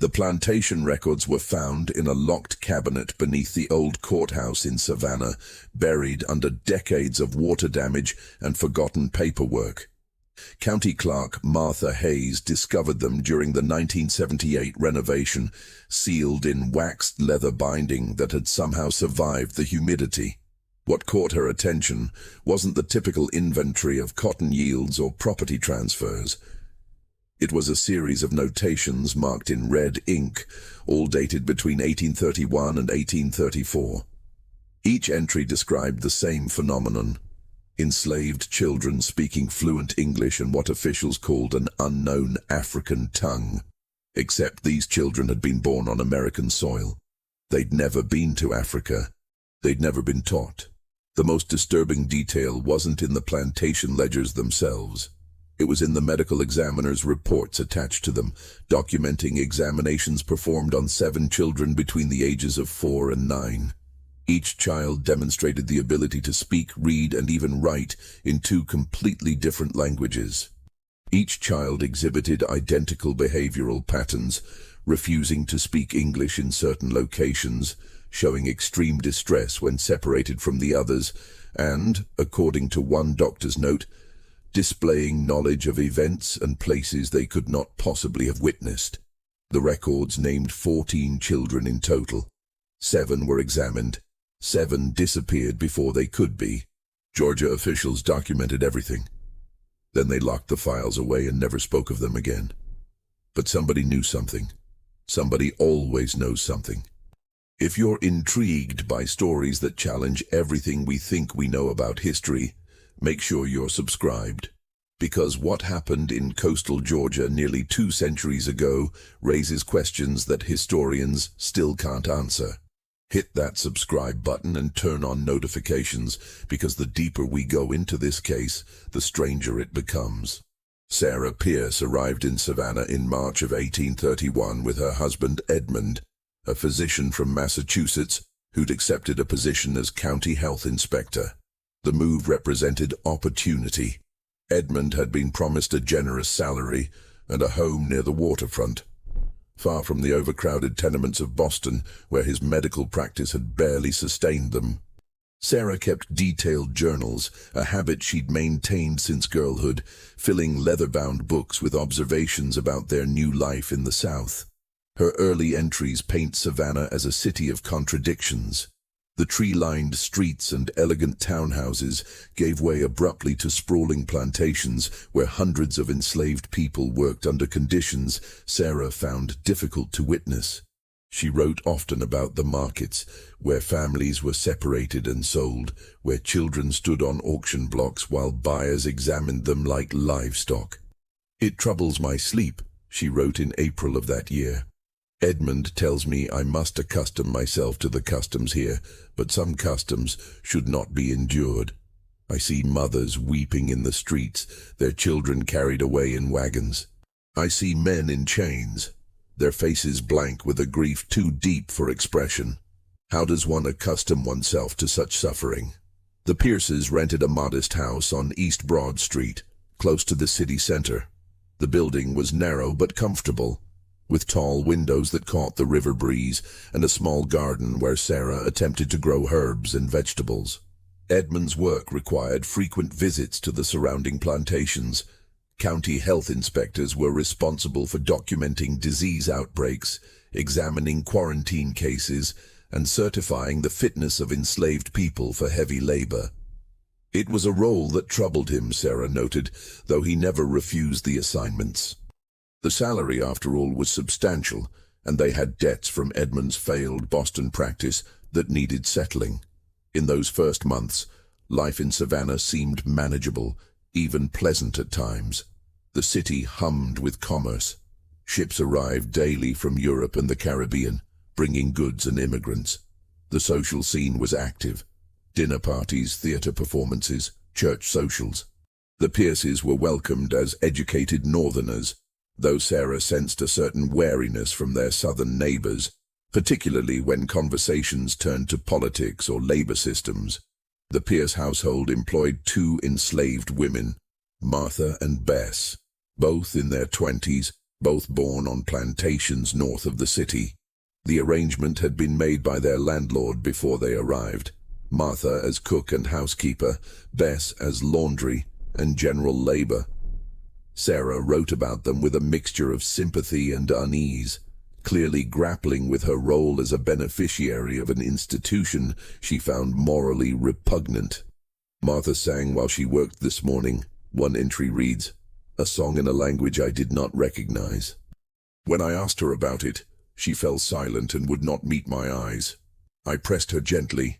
The plantation records were found in a locked cabinet beneath the old courthouse in Savannah, buried under decades of water damage and forgotten paperwork. County Clerk Martha Hayes discovered them during the 1978 renovation, sealed in waxed leather binding that had somehow survived the humidity. What caught her attention wasn't the typical inventory of cotton yields or property transfers. It was a series of notations marked in red ink, all dated between 1831 and 1834. Each entry described the same phenomenon: enslaved children speaking fluent English in what officials called an unknown African tongue. Except these children had been born on American soil. They'd never been to Africa. They'd never been taught. The most disturbing detail wasn't in the plantation ledgers themselves. It was in the medical examiner's reports attached to them, documenting examinations performed on 7 children between the ages of 4 and 9. Each child demonstrated the ability to speak, read, and even write in 2 completely different languages. Each child exhibited identical behavioral patterns, refusing to speak English in certain locations, showing extreme distress when separated from the others, and, according to one doctor's note, displaying knowledge of events and places they could not possibly have witnessed. The records named 14 children in total. 7 were examined. 7 disappeared before they could be. Georgia officials documented everything. Then they locked the files away and never spoke of them again. But somebody knew something. Somebody always knows something. If you're intrigued by stories that challenge everything we think we know about history, make sure you're subscribed. Because what happened in coastal Georgia nearly 2 centuries ago raises questions that historians still can't answer. Hit that subscribe button and turn on notifications, because the deeper we go into this case, the stranger it becomes. Sarah Pierce arrived in Savannah in March of 1831 with her husband Edmund, a physician from Massachusetts who'd accepted a position as county health inspector. The move represented opportunity. Edmund had been promised a generous salary and a home near the waterfront, far from the overcrowded tenements of Boston, where his medical practice had barely sustained them. Sarah kept detailed journals, a habit she'd maintained since girlhood, filling leather-bound books with observations about their new life in the South. Her early entries paint Savannah as a city of contradictions. The tree-lined streets and elegant townhouses gave way abruptly to sprawling plantations where hundreds of enslaved people worked under conditions Sarah found difficult to witness. She wrote often about the markets, where families were separated and sold, where children stood on auction blocks while buyers examined them like livestock. "It troubles my sleep," she wrote in April of that year. "Edmund tells me I must accustom myself to the customs here, but some customs should not be endured. I see mothers weeping in the streets, their children carried away in wagons. I see men in chains, their faces blank with a grief too deep for expression. How does one accustom oneself to such suffering?" The Pierces rented a modest house on East Broad Street, close to the city center. The building was narrow but comfortable, with tall windows that caught the river breeze and a small garden where Sarah attempted to grow herbs and vegetables. Edmund's work required frequent visits to the surrounding plantations. County health inspectors were responsible for documenting disease outbreaks, examining quarantine cases, and certifying the fitness of enslaved people for heavy labor. It was a role that troubled him, Sarah noted, though he never refused the assignments. The salary, after all, was substantial, and they had debts from Edmund's failed Boston practice that needed settling. In those first months, life in Savannah seemed manageable, even pleasant at times. The city hummed with commerce. Ships arrived daily from Europe and the Caribbean, bringing goods and immigrants. The social scene was active. Dinner parties, theater performances, church socials. The Pierces were welcomed as educated Northerners, though Sarah sensed a certain wariness from their Southern neighbors, particularly when conversations turned to politics or labor systems. The Pierce household employed 2 enslaved women, Martha and Bess, both in their 20s, both born on plantations north of the city. The arrangement had been made by their landlord before they arrived. Martha as cook and housekeeper, Bess as laundry and general labor. Sarah wrote about them with a mixture of sympathy and unease, clearly grappling with her role as a beneficiary of an institution she found morally repugnant. Martha sang while she worked this morning. One entry reads, "A song in a language I did not recognize." When I asked her about it, she fell silent and would not meet my eyes. I pressed her gently,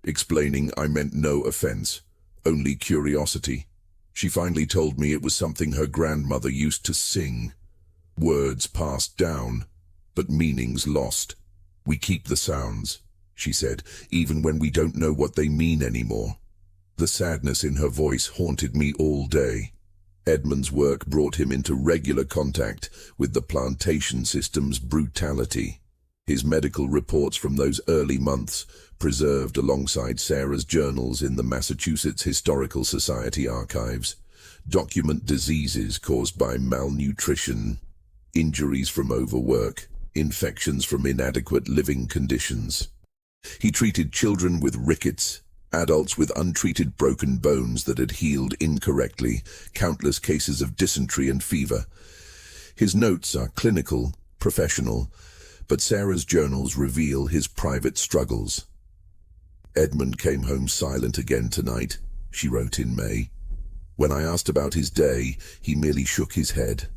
explaining I meant no offense, only curiosity. She finally told me it was something her grandmother used to sing. Words passed down, but meanings lost. "We keep the sounds," she said, "even when we don't know what they mean anymore." The sadness in her voice haunted me all day. Edmund's work brought him into regular contact with the plantation system's brutality. His medical reports from those early months, preserved alongside Sarah's journals in the Massachusetts Historical Society archives, document diseases caused by malnutrition, injuries from overwork, infections from inadequate living conditions. He treated children with rickets, adults with untreated broken bones that had healed incorrectly, countless cases of dysentery and fever. His notes are clinical, professional, but Sarah's journals reveal his private struggles. "Edmund came home silent again tonight," she wrote in May. "When I asked about his day, he merely shook his head."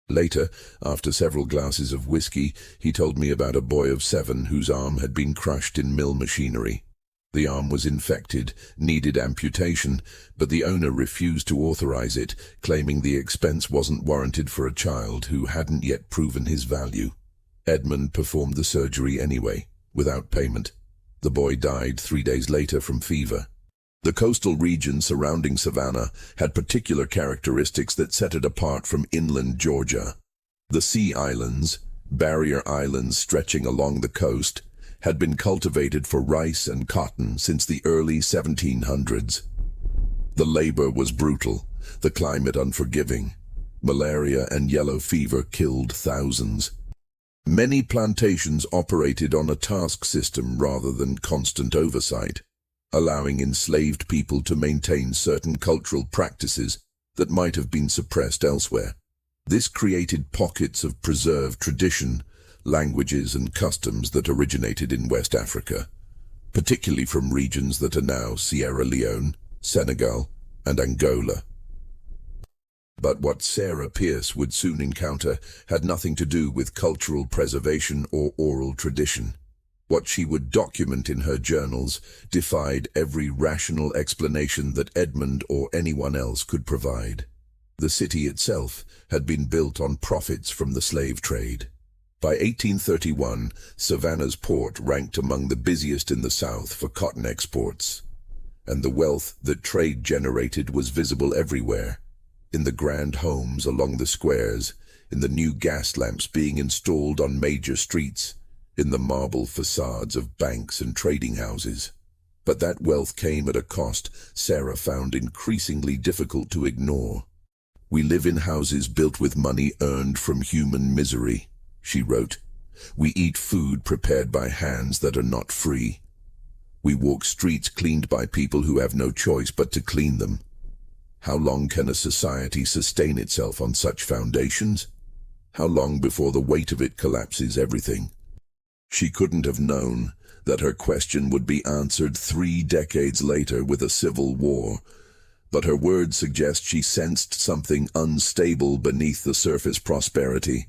Later, after several glasses of whiskey, he told me about a boy of 7 whose arm had been crushed in mill machinery. The arm was infected, needed amputation, but the owner refused to authorize it, claiming the expense wasn't warranted for a child who hadn't yet proven his value. Edmund performed the surgery anyway, without payment. The boy died 3 days later from fever. The coastal region surrounding Savannah had particular characteristics that set it apart from inland Georgia. The sea islands, barrier islands stretching along the coast, had been cultivated for rice and cotton since the early 1700s. The labor was brutal, the climate unforgiving. Malaria and yellow fever killed thousands. Many plantations operated on a task system rather than constant oversight, allowing enslaved people to maintain certain cultural practices that might have been suppressed elsewhere. This created pockets of preserved tradition, languages and customs that originated in West Africa, particularly from regions that are now Sierra Leone, Senegal, and Angola. But what Sarah Pierce would soon encounter had nothing to do with cultural preservation or oral tradition. What she would document in her journals defied every rational explanation that Edmund or anyone else could provide. The city itself had been built on profits from the slave trade. By 1831, Savannah's port ranked among the busiest in the South for cotton exports, and the wealth that trade generated was visible everywhere. In the grand homes along the squares, in the new gas lamps being installed on major streets, in the marble facades of banks and trading houses. But that wealth came at a cost Sarah found increasingly difficult to ignore. "We live in houses built with money earned from human misery," she wrote. "We eat food prepared by hands that are not free. We walk streets cleaned by people who have no choice but to clean them. How long can a society sustain itself on such foundations? How long before the weight of it collapses everything?" She couldn't have known that her question would be answered 3 decades later with a civil war, but her words suggest she sensed something unstable beneath the surface prosperity,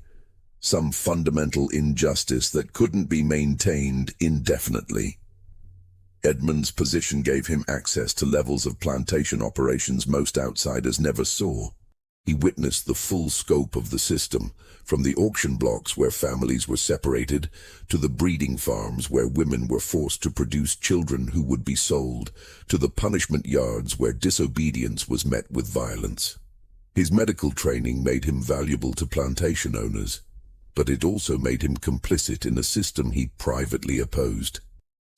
some fundamental injustice that couldn't be maintained indefinitely. Edmund's position gave him access to levels of plantation operations most outsiders never saw. He witnessed the full scope of the system, from the auction blocks where families were separated, to the breeding farms where women were forced to produce children who would be sold, to the punishment yards where disobedience was met with violence. His medical training made him valuable to plantation owners, but it also made him complicit in a system he privately opposed.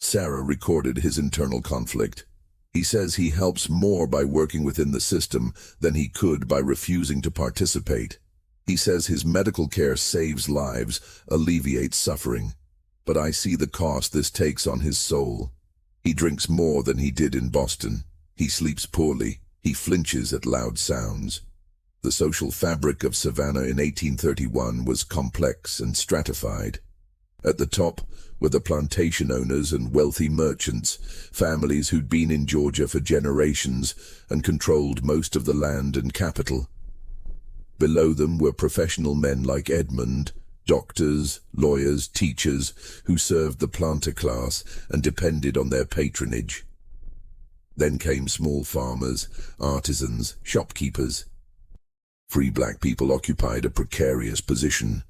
Sarah recorded his internal conflict. He says he helps more by working within the system than he could by refusing to participate. He says his medical care saves lives, alleviates suffering. But I see the cost this takes on his soul. He drinks more than he did in Boston. He sleeps poorly. He flinches at loud sounds. The social fabric of Savannah in 1831 was complex and stratified. At the top were the plantation owners and wealthy merchants, families who'd been in Georgia for generations and controlled most of the land and capital. Below them were professional men like Edmund, doctors, lawyers, teachers, who served the planter class and depended on their patronage. Then came small farmers, artisans, shopkeepers. Free black people occupied a precarious position,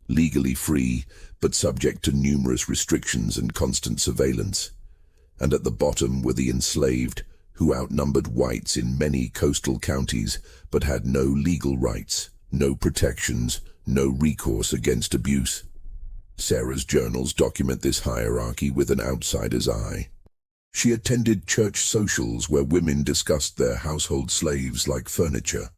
legally free, but subject to numerous restrictions and constant surveillance. And at the bottom were the enslaved, who outnumbered whites in many coastal counties, but had no legal rights, no protections, no recourse against abuse. Sarah's journals document this hierarchy with an outsider's eye. She attended church socials where women discussed their household slaves like furniture.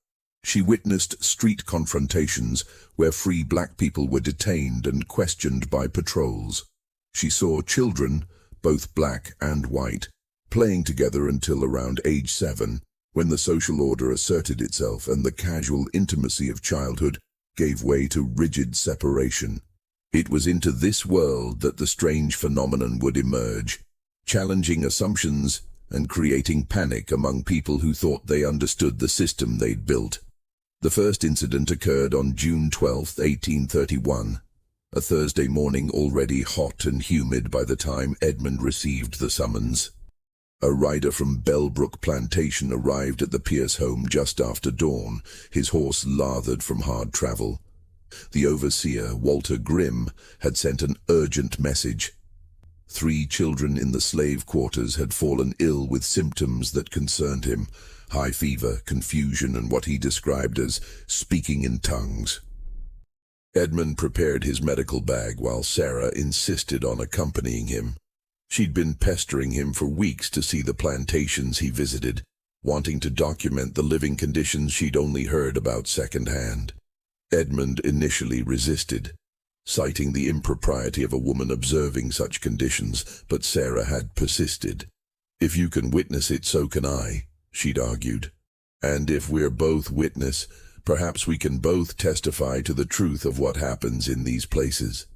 She witnessed street confrontations where free black people were detained and questioned by patrols. She saw children, both black and white, playing together until around age 7, when the social order asserted itself and the casual intimacy of childhood gave way to rigid separation. It was into this world that the strange phenomenon would emerge, challenging assumptions and creating panic among people who thought they understood the system they'd built. The first incident occurred on June 12, 1831, a Thursday morning already hot and humid by the time Edmund received the summons. A rider from Bellbrook Plantation arrived at the Pierce home just after dawn, his horse lathered from hard travel. The overseer, Walter Grimm, had sent an urgent message. 3 children in the slave quarters had fallen ill with symptoms that concerned him: high fever, confusion, and what he described as speaking in tongues. Edmund prepared his medical bag while Sarah insisted on accompanying him. She'd been pestering him for weeks to see the plantations he visited, wanting to document the living conditions she'd only heard about secondhand. Edmund initially resisted, citing the impropriety of a woman observing such conditions, but Sarah had persisted. "If you can witness it, so can I," she'd argued. "And if we're both witness, perhaps we can both testify to the truth of what happens in these places."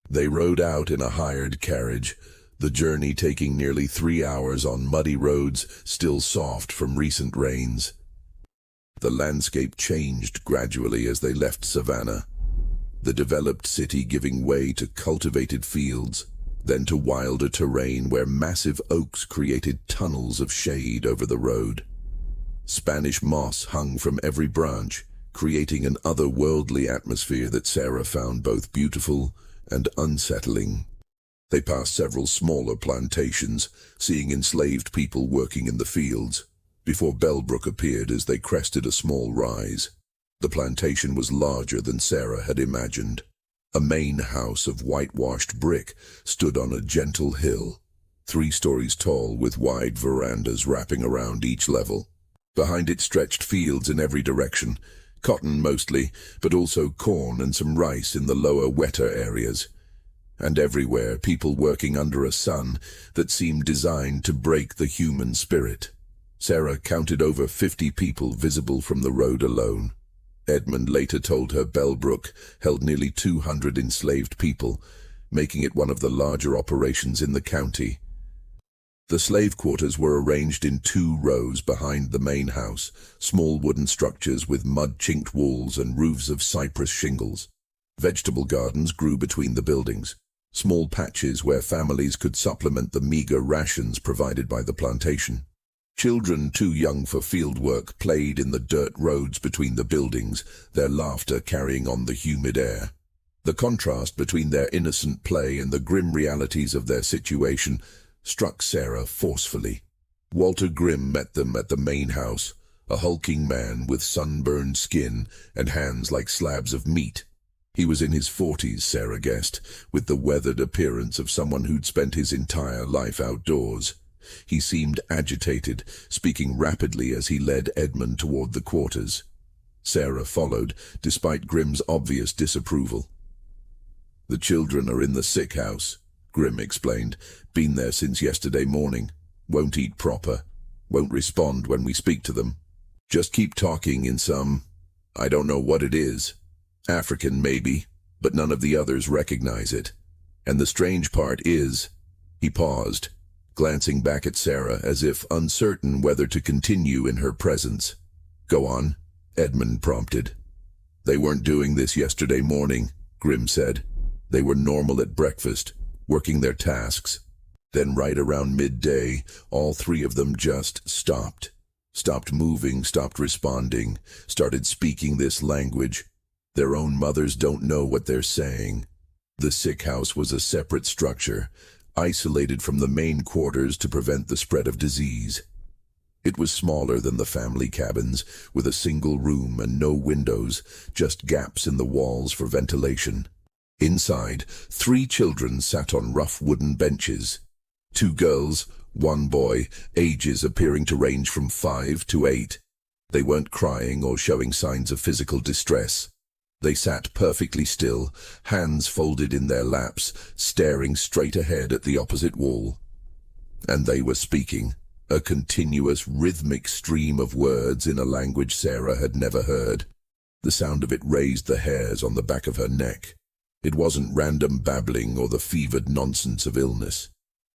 They rode out in a hired carriage, the journey taking nearly 3 hours on muddy roads still soft from recent rains. The landscape changed gradually as they left Savannah, the developed city giving way to cultivated fields, then to wilder terrain where massive oaks created tunnels of shade over the road. Spanish moss hung from every branch, creating an otherworldly atmosphere that Sarah found both beautiful and unsettling. They passed several smaller plantations, seeing enslaved people working in the fields, before Bellbrook appeared as they crested a small rise. The plantation was larger than Sarah had imagined. A main house of whitewashed brick stood on a gentle hill, 3 stories tall with wide verandas wrapping around each level. Behind it stretched fields in every direction, cotton mostly, but also corn and some rice in the lower, wetter areas. And everywhere people working under a sun that seemed designed to break the human spirit. Sarah counted over 50 people visible from the road alone. Edmund later told her Bellbrook held nearly 200 enslaved people, making it one of the larger operations in the county. The slave quarters were arranged in 2 rows behind the main house, small wooden structures with mud-chinked walls and roofs of cypress shingles. Vegetable gardens grew between the buildings, small patches where families could supplement the meager rations provided by the plantation. Children too young for field work played in the dirt roads between the buildings, their laughter carrying on the humid air. The contrast between their innocent play and the grim realities of their situation struck Sarah forcefully. Walter Grimm met them at the main house, a hulking man with sunburned skin and hands like slabs of meat. He was in his 40s, Sarah guessed, with the weathered appearance of someone who'd spent his entire life outdoors. He seemed agitated, speaking rapidly as he led Edmund toward the quarters. Sarah followed, despite Grimm's obvious disapproval. "The children are in the sick house," Grimm explained. "Been there since yesterday morning. Won't eat proper. Won't respond when we speak to them. Just keep talking in some, I don't know what it is. African maybe, but none of the others recognize it. And the strange part is," he paused, glancing back at Sarah as if uncertain whether to continue in her presence. "Go on," Edmund prompted. "They weren't doing this yesterday morning," Grimm said. "They were normal at breakfast, working their tasks. Then right around midday, all three of them just stopped. Stopped moving, stopped responding, started speaking this language. Their own mothers don't know what they're saying." The sick house was a separate structure, isolated from the main quarters to prevent the spread of disease. It was smaller than the family cabins, with a single room and no windows, just gaps in the walls for ventilation. Inside, 3 children sat on rough wooden benches. 2 girls, 1 boy, ages appearing to range from 5 to 8. They weren't crying or showing signs of physical distress. They sat perfectly still, hands folded in their laps, staring straight ahead at the opposite wall. And they were speaking, a continuous rhythmic stream of words in a language Sarah had never heard. The sound of it raised the hairs on the back of her neck. It wasn't random babbling or the fevered nonsense of illness.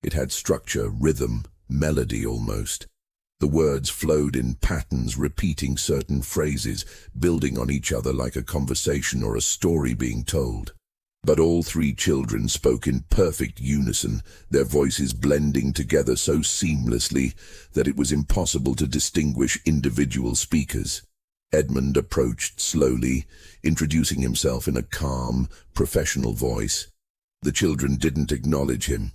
It had structure, rhythm, melody almost. The words flowed in patterns, repeating certain phrases, building on each other like a conversation or a story being told. But all 3 children spoke in perfect unison, their voices blending together so seamlessly that it was impossible to distinguish individual speakers. Edmund approached slowly, introducing himself in a calm, professional voice. The children didn't acknowledge him.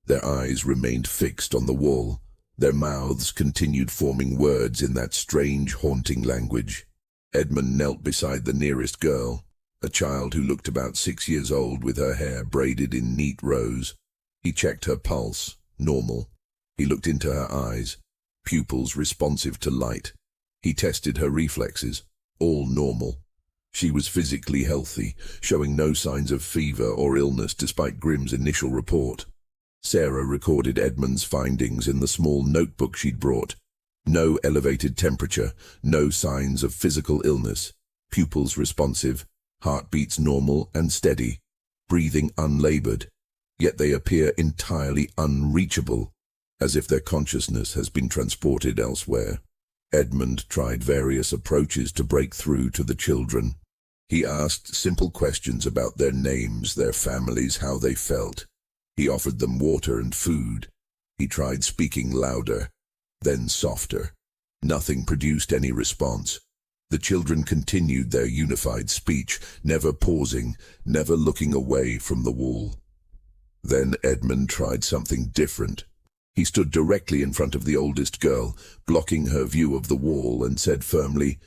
Their eyes remained fixed on the wall. Their mouths continued forming words in that strange, haunting language. Edmund knelt beside the nearest girl, a child who looked about 6 years old with her hair braided in neat rows. He checked her pulse, normal. He looked into her eyes, pupils responsive to light. He tested her reflexes, all normal. She was physically healthy, showing no signs of fever or illness despite Grimm's initial report. Sarah recorded Edmund's findings in the small notebook she'd brought. No elevated temperature, no signs of physical illness, pupils responsive, heartbeats normal and steady, breathing unlabored, yet they appear entirely unreachable, as if their consciousness has been transported elsewhere. Edmund tried various approaches to break through to the children. He asked simple questions about their names, their families, how they felt. He offered them water and food. He tried speaking louder, then softer. Nothing produced any response. The children continued their unified speech, never pausing, never looking away from the wall. Then Edmund tried something different. He stood directly in front of the oldest girl, blocking her view of the wall, and said firmly,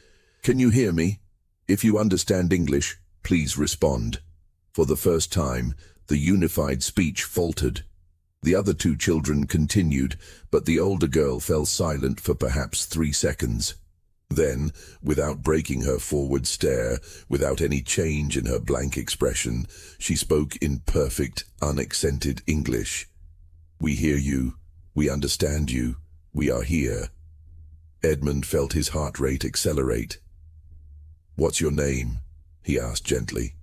"Can you hear me? If you understand English, please respond." For the first time, the unified speech faltered. The other 2 children continued, but the older girl fell silent for perhaps 3 seconds. Then, without breaking her forward stare, without any change in her blank expression, she spoke in perfect, unaccented English. "We hear you. We understand you. We are here." Edmund felt his heart rate accelerate. "What's your name?" he asked gently.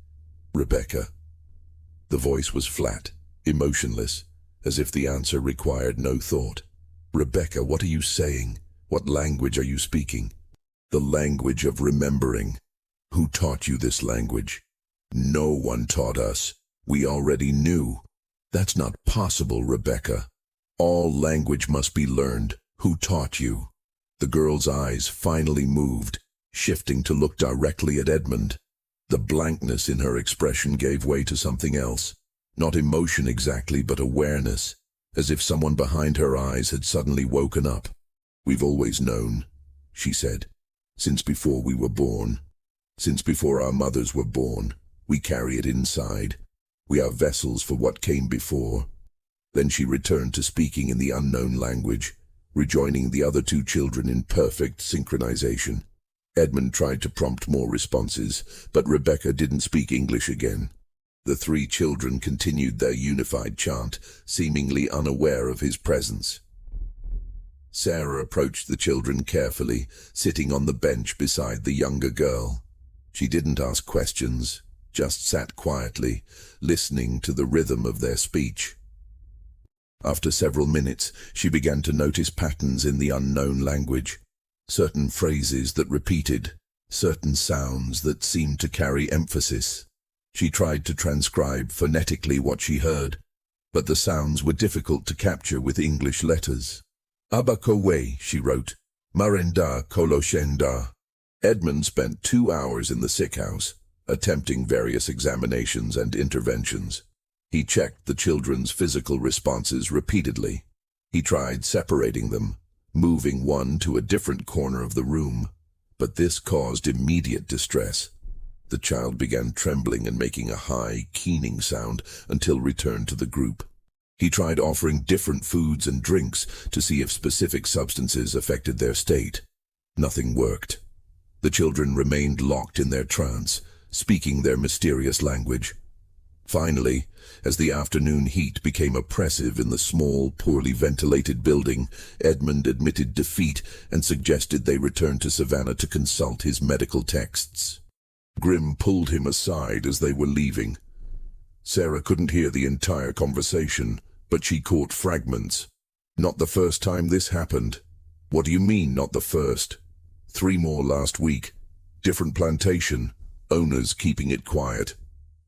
"Rebecca." The voice was flat, emotionless, as if the answer required no thought. "Rebecca, what are you saying? What language are you speaking?" "The language of remembering." "Who taught you this language?" "No one taught us. We already knew." "That's not possible, Rebecca. All language must be learned. Who taught you?" The girl's eyes finally moved, shifting to look directly at Edmund. The blankness in her expression gave way to something else. Not emotion exactly, but awareness, as if someone behind her eyes had suddenly woken up. "We've always known," she said. "Since before we were born. Since before our mothers were born. We carry it inside. We are vessels for what came before." Then she returned to speaking in the unknown language, rejoining the other 2 children in perfect synchronization. Edmund tried to prompt more responses, but Rebecca didn't speak English again. The three children continued their unified chant, seemingly unaware of his presence. Sarah approached the children carefully, sitting on the bench beside the younger girl. She didn't ask questions, just sat quietly, listening to the rhythm of their speech. After several minutes, she began to notice patterns in the unknown language. Certain phrases that repeated, certain sounds that seemed to carry emphasis. She tried to transcribe phonetically what she heard, but the sounds were difficult to capture with English letters. Abakowe, she wrote. Marenda koloshenda. Edmund spent 2 hours in the sick house, attempting various examinations and interventions. He checked the children's physical responses repeatedly. He tried separating them, moving one to a different corner of the room, but this caused immediate distress. The child began trembling and making a high, keening sound until returned to the group. He tried offering different foods and drinks to see if specific substances affected their state. Nothing worked. The children remained locked in their trance, speaking their mysterious language. Finally, as the afternoon heat became oppressive in the small, poorly ventilated building, Edmund admitted defeat and suggested they return to Savannah to consult his medical texts. Grimm pulled him aside as they were leaving. Sarah couldn't hear the entire conversation, but she caught fragments. Not the first time this happened. What do you mean, not the first? 3 more last week. Different plantation. Owners keeping it quiet.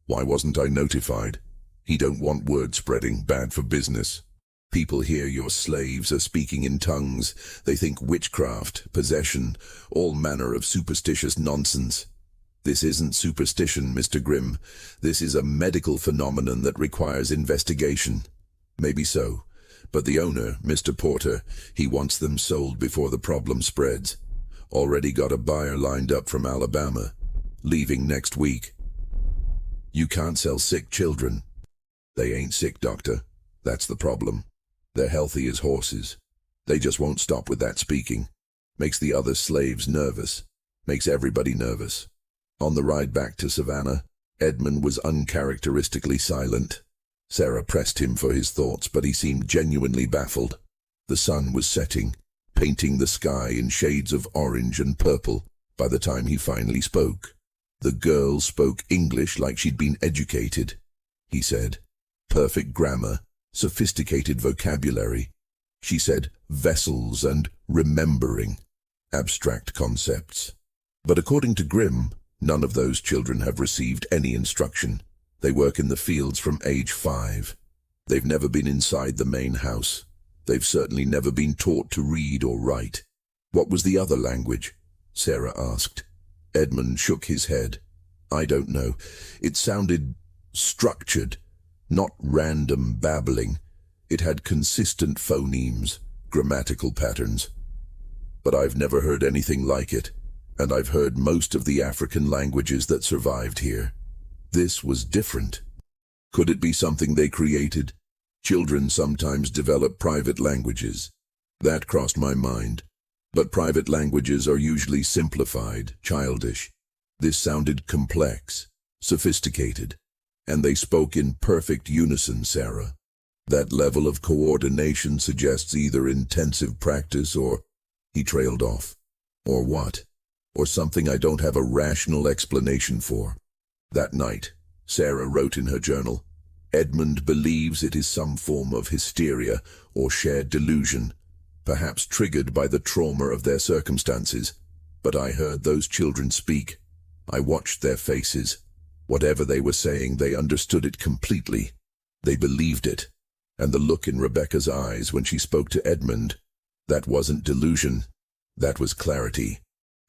Why wasn't I notified? He don't want word spreading, bad for business. People hear your slaves are speaking in tongues. They think witchcraft, possession, all manner of superstitious nonsense. This isn't superstition, Mr. Grimm. This is a medical phenomenon that requires investigation. Maybe so, but the owner, Mr. Porter, he wants them sold before the problem spreads. Already got a buyer lined up from Alabama, leaving next week. You can't sell sick children. They ain't sick, doctor. That's the problem. They're healthy as horses. They just won't stop with that speaking. Makes the other slaves nervous. Makes everybody nervous. On the ride back to Savannah, Edmund was uncharacteristically silent. Sarah pressed him for his thoughts, but he seemed genuinely baffled. The sun was setting, painting the sky in shades of orange and purple by the time he finally spoke. The girl spoke English like she'd been educated, he said. Perfect grammar, sophisticated vocabulary. She said vessels and remembering, abstract concepts. But according to Grimm, none of those children have received any instruction. They work in the fields from age 5. They've never been inside the main house. They've certainly never been taught to read or write. What was the other language? Sarah asked. Edmund shook his head. I don't know. It sounded structured, not random babbling. It had consistent phonemes, grammatical patterns. But I've never heard anything like it, and I've heard most of the African languages that survived here. This was different. Could it be something they created? Children sometimes develop private languages. That crossed my mind. But private languages are usually simplified, childish. This sounded complex, sophisticated, and they spoke in perfect unison, Sarah. That level of coordination suggests either intensive practice or... He trailed off. Or what? Or something I don't have a rational explanation for. That night, Sarah wrote in her journal, Edmund believes it is some form of hysteria or shared delusion, perhaps triggered by the trauma of their circumstances. But I heard those children speak. I watched their faces. Whatever they were saying, they understood it completely. They believed it. And the look in Rebecca's eyes when she spoke to Edmund, that wasn't delusion. That was clarity.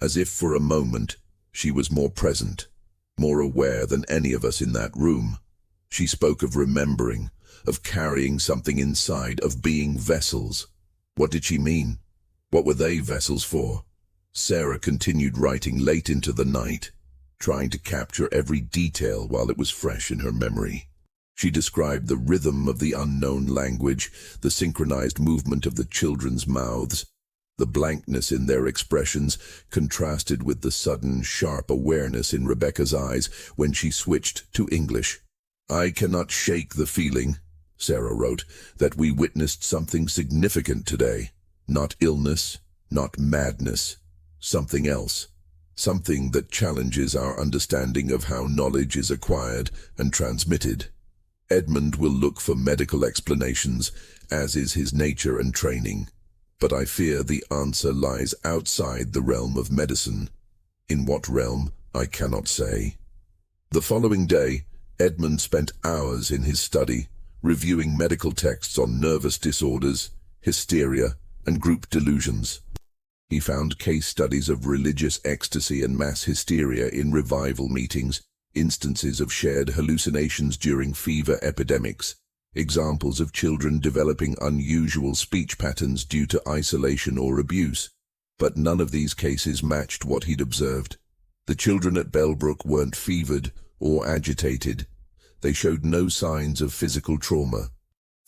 As if for a moment, she was more present, more aware than any of us in that room. She spoke of remembering, of carrying something inside, of being vessels. What did she mean? What were they vessels for? Sarah continued writing late into the night, trying to capture every detail while it was fresh in her memory. She described the rhythm of the unknown language, the synchronized movement of the children's mouths. The blankness in their expressions contrasted with the sudden, sharp awareness in Rebecca's eyes when she switched to English. "I cannot shake the feeling," Sarah wrote, "that we witnessed something significant today. Not illness, not madness, something else. Something that challenges our understanding of how knowledge is acquired and transmitted. Edmund will look for medical explanations, as is his nature and training. But I fear the answer lies outside the realm of medicine. In what realm, I cannot say." The following day, Edmund spent hours in his study, reviewing medical texts on nervous disorders, hysteria, and group delusions. He found case studies of religious ecstasy and mass hysteria in revival meetings, instances of shared hallucinations during fever epidemics, examples of children developing unusual speech patterns due to isolation or abuse. But none of these cases matched what he'd observed. The children at Bellbrook weren't fevered or agitated. They showed no signs of physical trauma.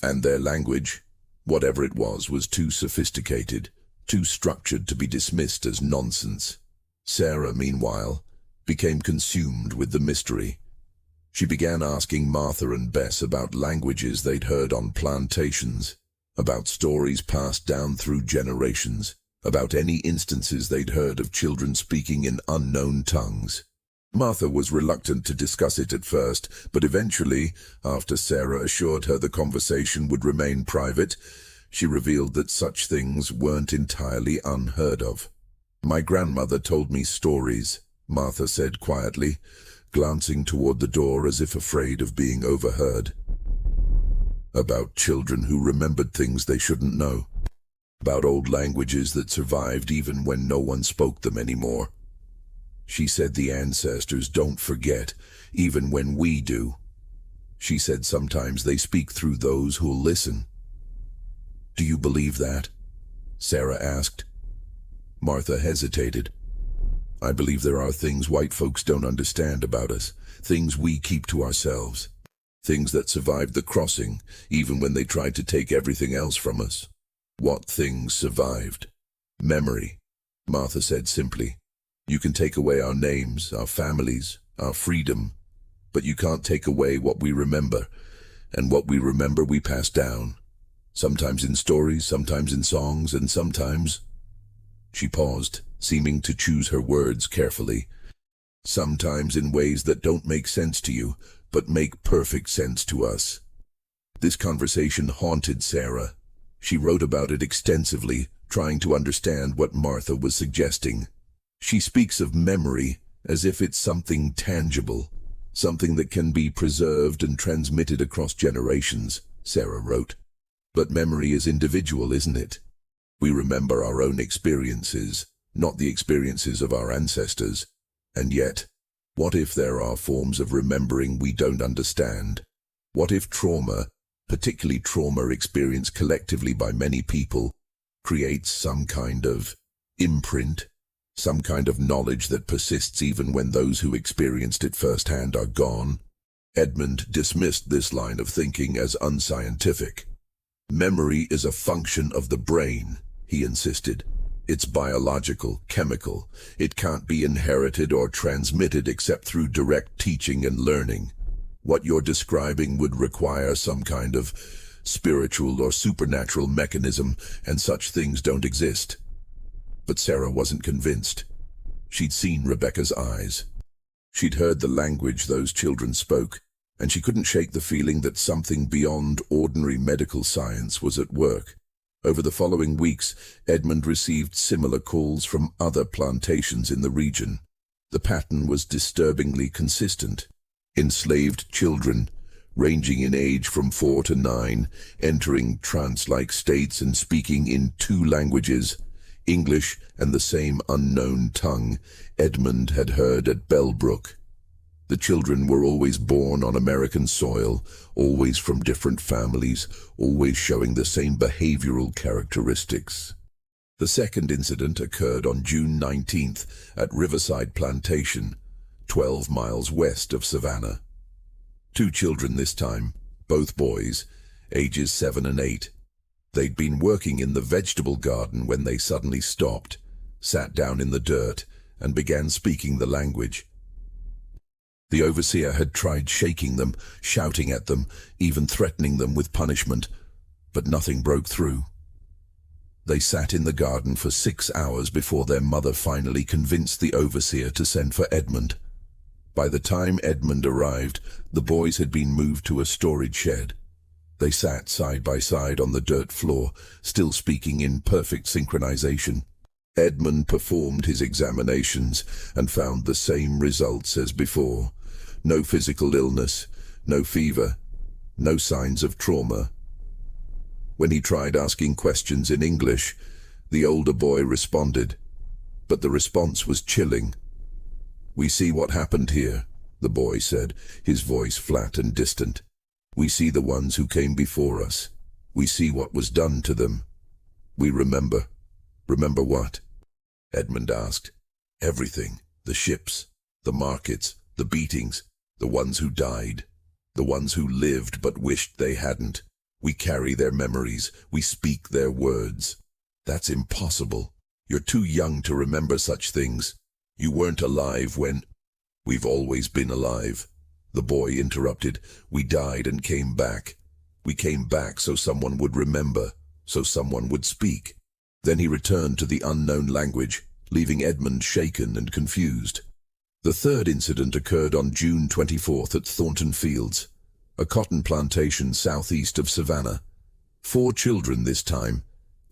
And their language, whatever it was too sophisticated, too structured to be dismissed as nonsense. Sarah, meanwhile, became consumed with the mystery. She began asking Martha and Bess about languages they'd heard on plantations, about stories passed down through generations, about any instances they'd heard of children speaking in unknown tongues. Martha was reluctant to discuss it at first, but eventually, after Sarah assured her the conversation would remain private, she revealed that such things weren't entirely unheard of. "My grandmother told me stories," Martha said quietly, glancing toward the door as if afraid of being overheard. "About children who remembered things they shouldn't know. About old languages that survived even when no one spoke them anymore. She said the ancestors don't forget, even when we do. She said sometimes they speak through those who'll listen." "Do you believe that?" Sarah asked. Martha hesitated. "I believe there are things white folks don't understand about us, things we keep to ourselves, things that survived the crossing, even when they tried to take everything else from us." "What things survived?" "Memory," Martha said simply. "You can take away our names, our families, our freedom, but you can't take away what we remember, and what we remember we pass down. Sometimes in stories, sometimes in songs, and sometimes—" She paused, seeming to choose her words carefully. "Sometimes in ways that don't make sense to you, but make perfect sense to us." This conversation haunted Sarah. She wrote about it extensively, trying to understand what Martha was suggesting. "She speaks of memory as if it's something tangible, something that can be preserved and transmitted across generations," Sarah wrote. "But memory is individual, isn't it? We remember our own experiences, not the experiences of our ancestors. And yet, what if there are forms of remembering we don't understand? What if trauma, particularly trauma experienced collectively by many people, creates some kind of imprint, some kind of knowledge that persists even when those who experienced it firsthand are gone?" Edmund dismissed this line of thinking as unscientific. "Memory is a function of the brain," he insisted. "It's biological, chemical. It can't be inherited or transmitted except through direct teaching and learning. What you're describing would require some kind of spiritual or supernatural mechanism, and such things don't exist." But Sarah wasn't convinced. She'd seen Rebecca's eyes. She'd heard the language those children spoke, and she couldn't shake the feeling that something beyond ordinary medical science was at work. Over the following weeks, Edmund received similar calls from other plantations in the region. The pattern was disturbingly consistent. Enslaved children, ranging in age from 4 to 9, entering trance-like states and speaking in 2 languages, English and the same unknown tongue Edmund had heard at Bellbrook. The children were always born on American soil, always from different families, always showing the same behavioral characteristics. The second incident occurred on June 19th at Riverside Plantation, 12 miles west of Savannah. 2 children this time, both boys, ages 7 and 8. They'd been working in the vegetable garden when they suddenly stopped, sat down in the dirt, and began speaking the language. The overseer had tried shaking them, shouting at them, even threatening them with punishment, but nothing broke through. They sat in the garden for 6 hours before their mother finally convinced the overseer to send for Edmund. By the time Edmund arrived, the boys had been moved to a storage shed. They sat side by side on the dirt floor, still speaking in perfect synchronization. Edmund performed his examinations and found the same results as before. No physical illness, no fever, no signs of trauma. When he tried asking questions in English, the older boy responded, but the response was chilling. "We see what happened here," the boy said, his voice flat and distant. "We see the ones who came before us. We see what was done to them. We remember." "Remember what?" Edmund asked. "Everything. The ships, the markets, the beatings, the ones who died, the ones who lived but wished they hadn't. We carry their memories. We speak their words." "That's impossible. You're too young to remember such things. You weren't alive when—" "We've always been alive," the boy interrupted. "We died and came back. We came back so someone would remember, so someone would speak." Then he returned to the unknown language, leaving Edmund shaken and confused. The third incident occurred on June 24th at Thornton Fields, a cotton plantation southeast of Savannah. 4 children this time,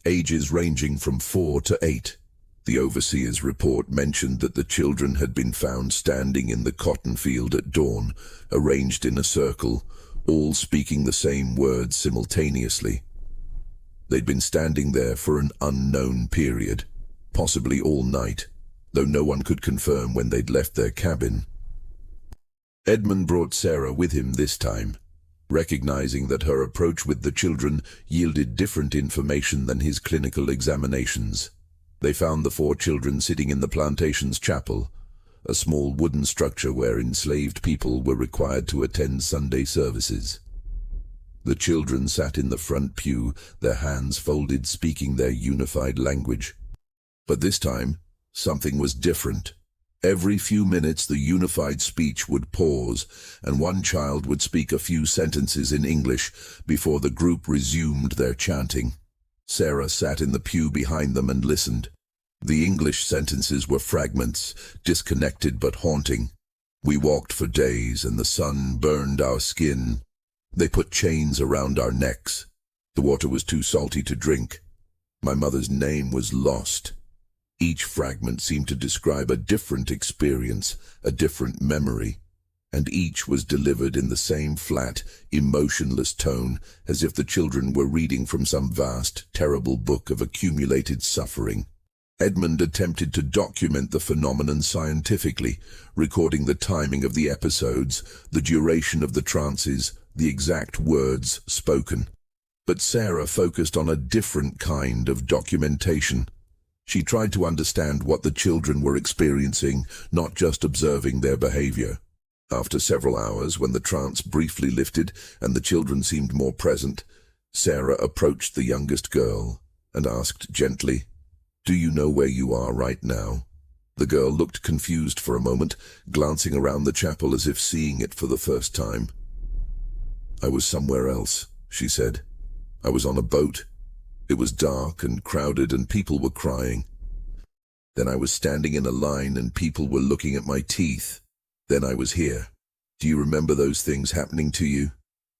ages ranging from 4 to 8. The overseer's report mentioned that the children had been found standing in the cotton field at dawn, arranged in a circle, all speaking the same words simultaneously. They'd been standing there for an unknown period, possibly all night, though no one could confirm when they'd left their cabin. Edmund brought Sarah with him this time, recognizing that her approach with the children yielded different information than his clinical examinations. They found the 4 children sitting in the plantation's chapel, a small wooden structure where enslaved people were required to attend Sunday services. The children sat in the front pew, their hands folded, speaking their unified language. But this time, something was different. Every few minutes the unified speech would pause, and one child would speak a few sentences in English before the group resumed their chanting. Sarah sat in the pew behind them and listened. The English sentences were fragments, disconnected but haunting. "We walked for days, and the sun burned our skin. They put chains around our necks. The water was too salty to drink. My mother's name was lost." Each fragment seemed to describe a different experience, a different memory, and each was delivered in the same flat, emotionless tone, as if the children were reading from some vast, terrible book of accumulated suffering. Edmund attempted to document the phenomenon scientifically, recording the timing of the episodes, the duration of the trances, the exact words spoken. But Sarah focused on a different kind of documentation. She tried to understand what the children were experiencing, not just observing their behavior. After several hours, when the trance briefly lifted and the children seemed more present, Sarah approached the youngest girl and asked gently, "Do you know where you are right now?" The girl looked confused for a moment, glancing around the chapel as if seeing it for the first time. "I was somewhere else," she said. "I was on a boat. It was dark and crowded and people were crying. Then I was standing in a line and people were looking at my teeth. Then I was here. Do you remember those things happening to you?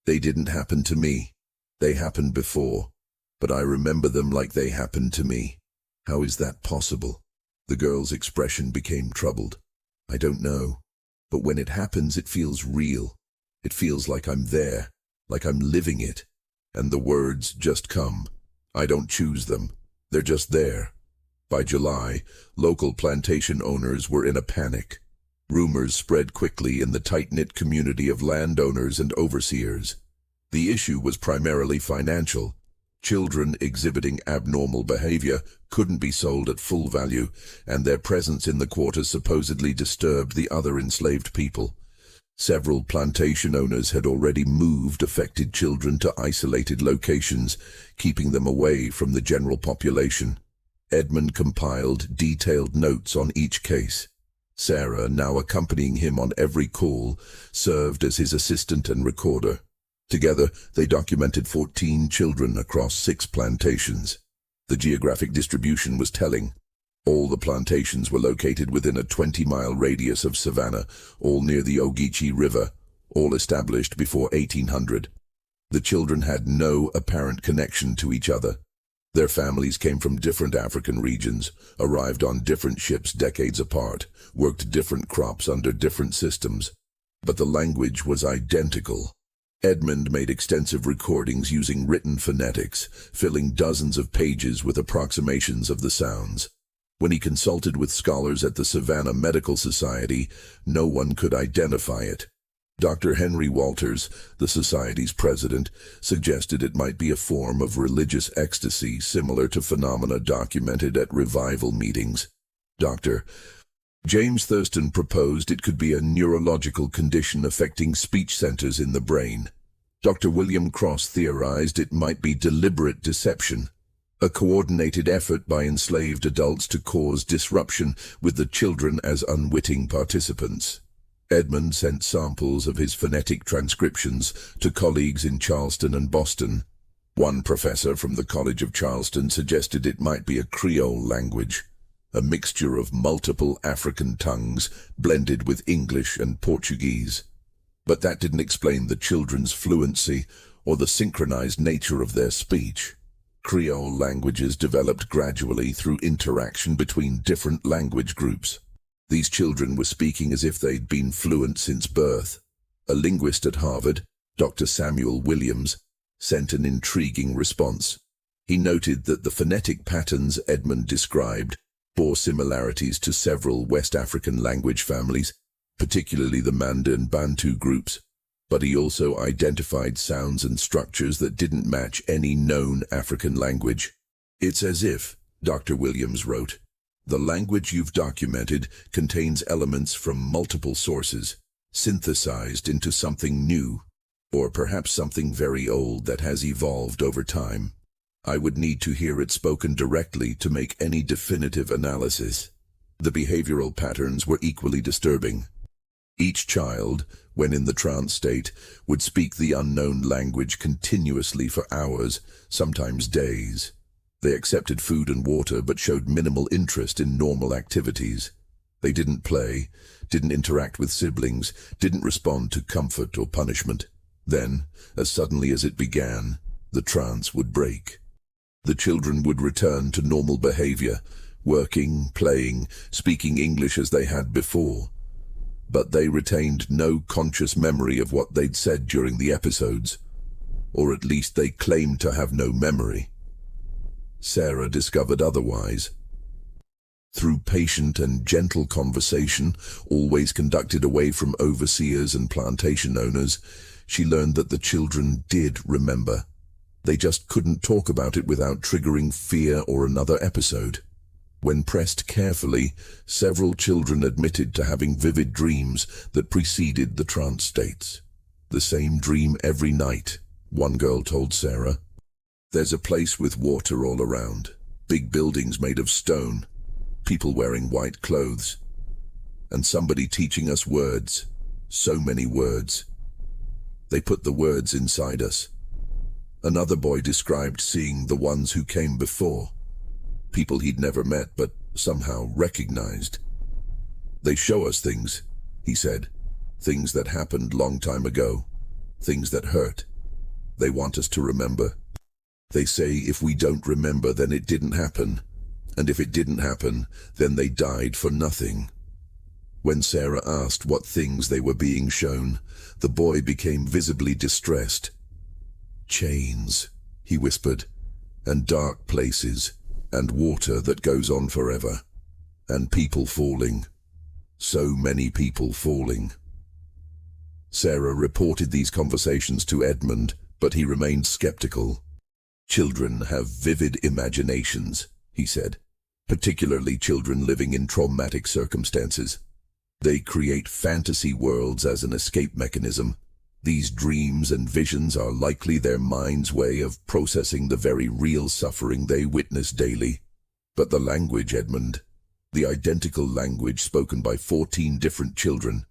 They didn't happen to me. They happened before, but I remember them like they happened to me. How is that possible?" The girl's expression became troubled. "I don't know, but when it happens it feels real. It feels like I'm there, like I'm living it, and the words just come. I don't choose them. They're just there." By July, local plantation owners were in a panic. Rumors spread quickly in the tight-knit community of landowners and overseers. The issue was primarily financial. Children exhibiting abnormal behavior couldn't be sold at full value, and their presence in the quarter supposedly disturbed the other enslaved people. Several plantation owners had already moved affected children to isolated locations, keeping them away from the general population. Edmund compiled detailed notes on each case. Sarah, now accompanying him on every call, served as his assistant and recorder. Together, they documented 14 children across 6 plantations. The geographic distribution was telling. All the plantations were located within a 20-mile radius of Savannah, all near the Ogeechee River, all established before 1800. The children had no apparent connection to each other. Their families came from different African regions, arrived on different ships decades apart, worked different crops under different systems. But the language was identical. Edmund made extensive recordings using written phonetics, filling dozens of pages with approximations of the sounds. When he consulted with scholars at the Savannah Medical Society, no one could identify it. Dr. Henry Walters, the society's president, suggested it might be a form of religious ecstasy similar to phenomena documented at revival meetings. Dr. James Thurston proposed it could be a neurological condition affecting speech centers in the brain. Dr. William Cross theorized it might be deliberate deception, a coordinated effort by enslaved adults to cause disruption with the children as unwitting participants. Edmund sent samples of his phonetic transcriptions to colleagues in Charleston and Boston. One professor from the College of Charleston suggested it might be a Creole language, a mixture of multiple African tongues blended with English and Portuguese. But that didn't explain the children's fluency or the synchronized nature of their speech. Creole languages developed gradually through interaction between different language groups. These children were speaking as if they'd been fluent since birth. A linguist at Harvard, Dr. Samuel Williams, sent an intriguing response. He noted that the phonetic patterns Edmund described bore similarities to several West African language families, particularly the Mandan Bantu groups. But he also identified sounds and structures that didn't match any known African language. It's as if, Dr. Williams wrote, the language you've documented contains elements from multiple sources, synthesized into something new, or perhaps something very old that has evolved over time. I would need to hear it spoken directly to make any definitive analysis. The behavioral patterns were equally disturbing. Each child, when in the trance state, would speak the unknown language continuously for hours, sometimes days. They accepted food and water but showed minimal interest in normal activities. They didn't play, didn't interact with siblings, didn't respond to comfort or punishment. Then, as suddenly as it began, the trance would break. The children would return to normal behavior, working, playing, speaking English as they had before. But they retained no conscious memory of what they'd said during the episodes, or at least they claimed to have no memory. Sarah discovered otherwise. Through patient and gentle conversation, always conducted away from overseers and plantation owners, she learned that the children did remember. They just couldn't talk about it without triggering fear or another episode. When pressed carefully, several children admitted to having vivid dreams that preceded the trance states. The same dream every night, one girl told Sarah. There's a place with water all around, big buildings made of stone, people wearing white clothes, and somebody teaching us words, so many words. They put the words inside us. Another boy described seeing the ones who came before. People he'd never met but somehow recognized. They show us things, he said, things that happened long time ago, things that hurt. They want us to remember. They say if we don't remember, then it didn't happen, and if it didn't happen, then they died for nothing. When Sarah asked what things they were being shown, the boy became visibly distressed. Chains, he whispered, and dark places, and water that goes on forever, and people falling. So many people falling. Sarah reported these conversations to Edmund, but he remained skeptical. Children have vivid imaginations, he said, particularly children living in traumatic circumstances. They create fantasy worlds as an escape mechanism. These dreams and visions are likely their mind's way of processing the very real suffering they witness daily. But the language, Edmund, the identical language spoken by 14 different children,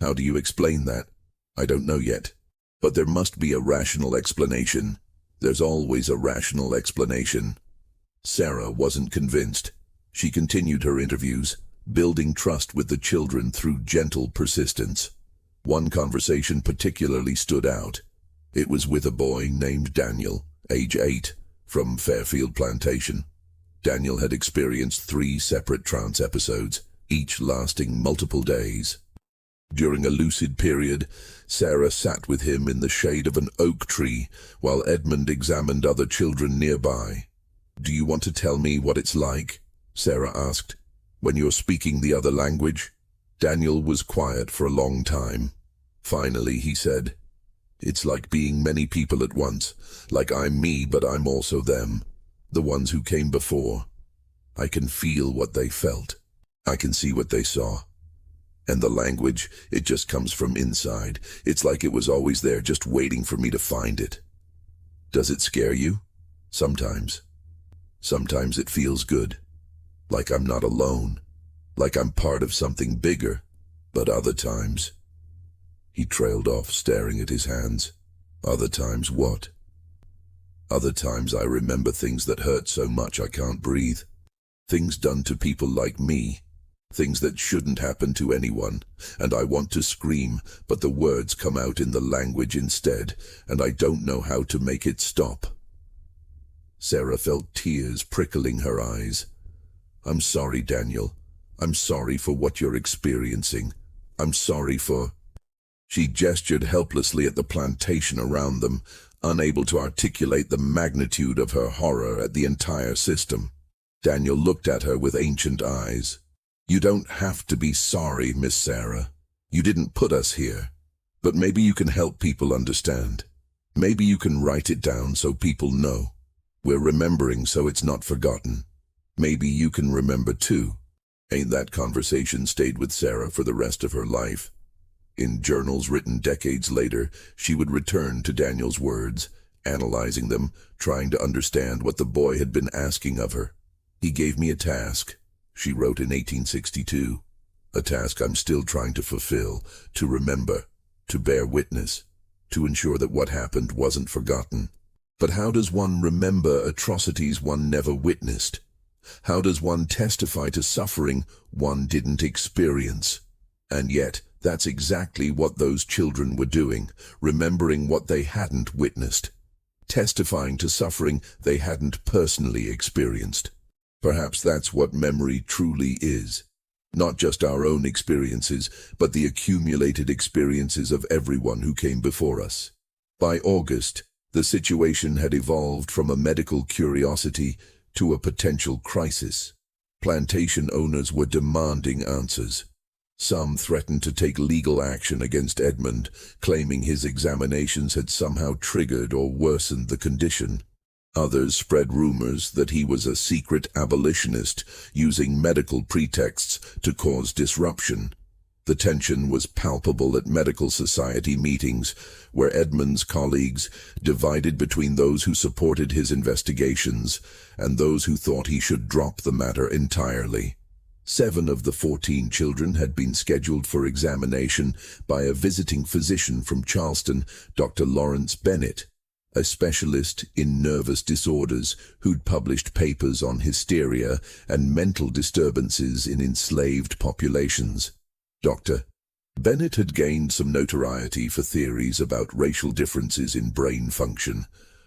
how do you explain that? I don't know yet. But there must be a rational explanation. There's always a rational explanation. Sarah wasn't convinced. She continued her interviews, building trust with the children through gentle persistence. One conversation particularly stood out. It was with a boy named Daniel, age 8, from Fairfield Plantation. Daniel had experienced 3 separate trance episodes, each lasting multiple days. During a lucid period, Sarah sat with him in the shade of an oak tree while Edmund examined other children nearby. "Do you want to tell me what it's like?" Sarah asked. "When you're speaking the other language?" Daniel was quiet for a long time. Finally, he said, "It's like being many people at once, like I'm me but I'm also them, the ones who came before. I can feel what they felt. I can see what they saw. And the language, it just comes from inside. It's like it was always there, just waiting for me to find it." "Does it scare you?" "Sometimes. Sometimes it feels good. Like I'm not alone. Like I'm part of something bigger. But other times..." He trailed off, staring at his hands. "Other times what?" "Other times I remember things that hurt so much I can't breathe. Things done to people like me. Things that shouldn't happen to anyone, and I want to scream, but the words come out in the language instead, and I don't know how to make it stop." Sarah felt tears prickling her eyes. "I'm sorry, Daniel. I'm sorry for what you're experiencing. I'm sorry for..." She gestured helplessly at the plantation around them, unable to articulate the magnitude of her horror at the entire system. Daniel looked at her with ancient eyes. "You don't have to be sorry, Miss Sarah. You didn't put us here. But maybe you can help people understand. Maybe you can write it down so people know. We're remembering so it's not forgotten. Maybe you can remember too." And that conversation stayed with Sarah for the rest of her life. In journals written decades later, she would return to Daniel's words, analyzing them, trying to understand what the boy had been asking of her. "He gave me a task," she wrote in 1862, "a task I'm still trying to fulfill, to remember, to bear witness, to ensure that what happened wasn't forgotten." But how does one remember atrocities one never witnessed? How does one testify to suffering one didn't experience? And yet, that's exactly what those children were doing, remembering what they hadn't witnessed, testifying to suffering they hadn't personally experienced. Perhaps that's what memory truly is. Not just our own experiences, but the accumulated experiences of everyone who came before us. By August, the situation had evolved from a medical curiosity to a potential crisis. Plantation owners were demanding answers. Some threatened to take legal action against Edmund, claiming his examinations had somehow triggered or worsened the condition. Others spread rumors that he was a secret abolitionist, using medical pretexts to cause disruption. The tension was palpable at medical society meetings, where Edmund's colleagues divided between those who supported his investigations and those who thought he should drop the matter entirely. 7 of the 14 children had been scheduled for examination by a visiting physician from Charleston, Dr. Lawrence Bennett, a specialist in nervous disorders who'd published papers on hysteria and mental disturbances in enslaved populations. Dr. Bennett had gained some notoriety for theories about racial differences in brain function,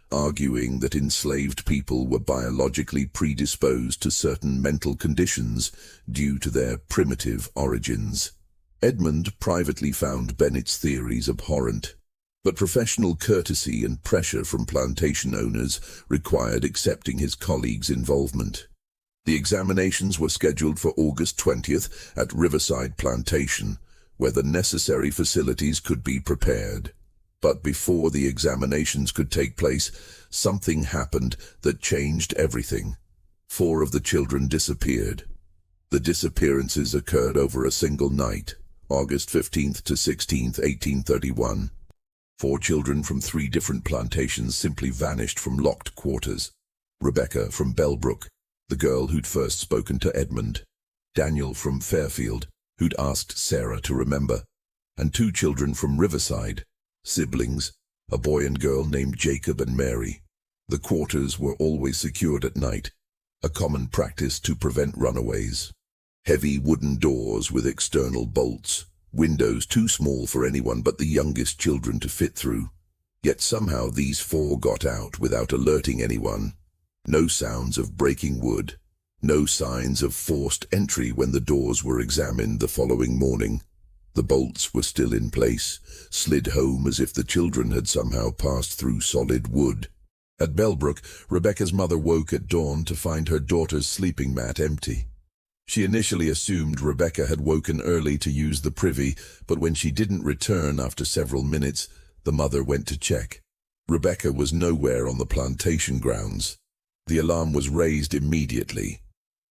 arguing that enslaved people were biologically predisposed to certain mental conditions due to their primitive origins. Edmund privately found Bennett's theories abhorrent, but professional courtesy and pressure from plantation owners required accepting his colleagues' involvement. The examinations were scheduled for August 20th at Riverside Plantation, where the necessary facilities could be prepared. But before the examinations could take place, something happened that changed everything. 4 of the children disappeared. The disappearances occurred over a single night. August 15th to 16th, 1831. 4 children from 3 different plantations simply vanished from locked quarters. Rebecca from Bellbrook, the girl who'd first spoken to Edmund. Daniel from Fairfield, who'd asked Sarah to remember. And 2 children from Riverside, siblings, a boy and girl named Jacob and Mary. The quarters were always secured at night, a common practice to prevent runaways. Heavy wooden doors with external bolts, windows too small for anyone but the youngest children to fit through. Yet somehow these 4 got out without alerting anyone. No sounds of breaking wood, no signs of forced entry when the doors were examined the following morning. The bolts were still in place, slid home as if the children had somehow passed through solid wood. At Bellbrook, Rebecca's mother woke at dawn to find her daughter's sleeping mat empty. She initially assumed Rebecca had woken early to use the privy, but when she didn't return after several minutes, the mother went to check. Rebecca was nowhere on the plantation grounds. The alarm was raised immediately.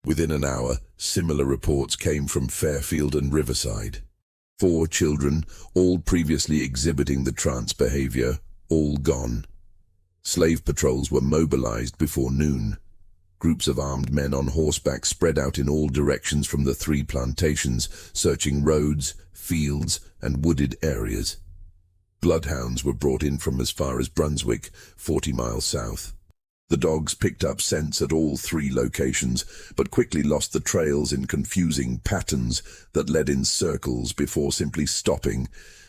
Within an hour, similar reports came from Fairfield and Riverside. 4 children, all previously exhibiting the trance behavior, all gone. Slave patrols were mobilized before noon. Groups of armed men on horseback spread out in all directions from the 3 plantations, searching roads, fields, and wooded areas. Bloodhounds were brought in from as far as Brunswick, 40 miles south. The dogs picked up scents at all 3 locations, but quickly lost the trails in confusing patterns that led in circles before simply stopping,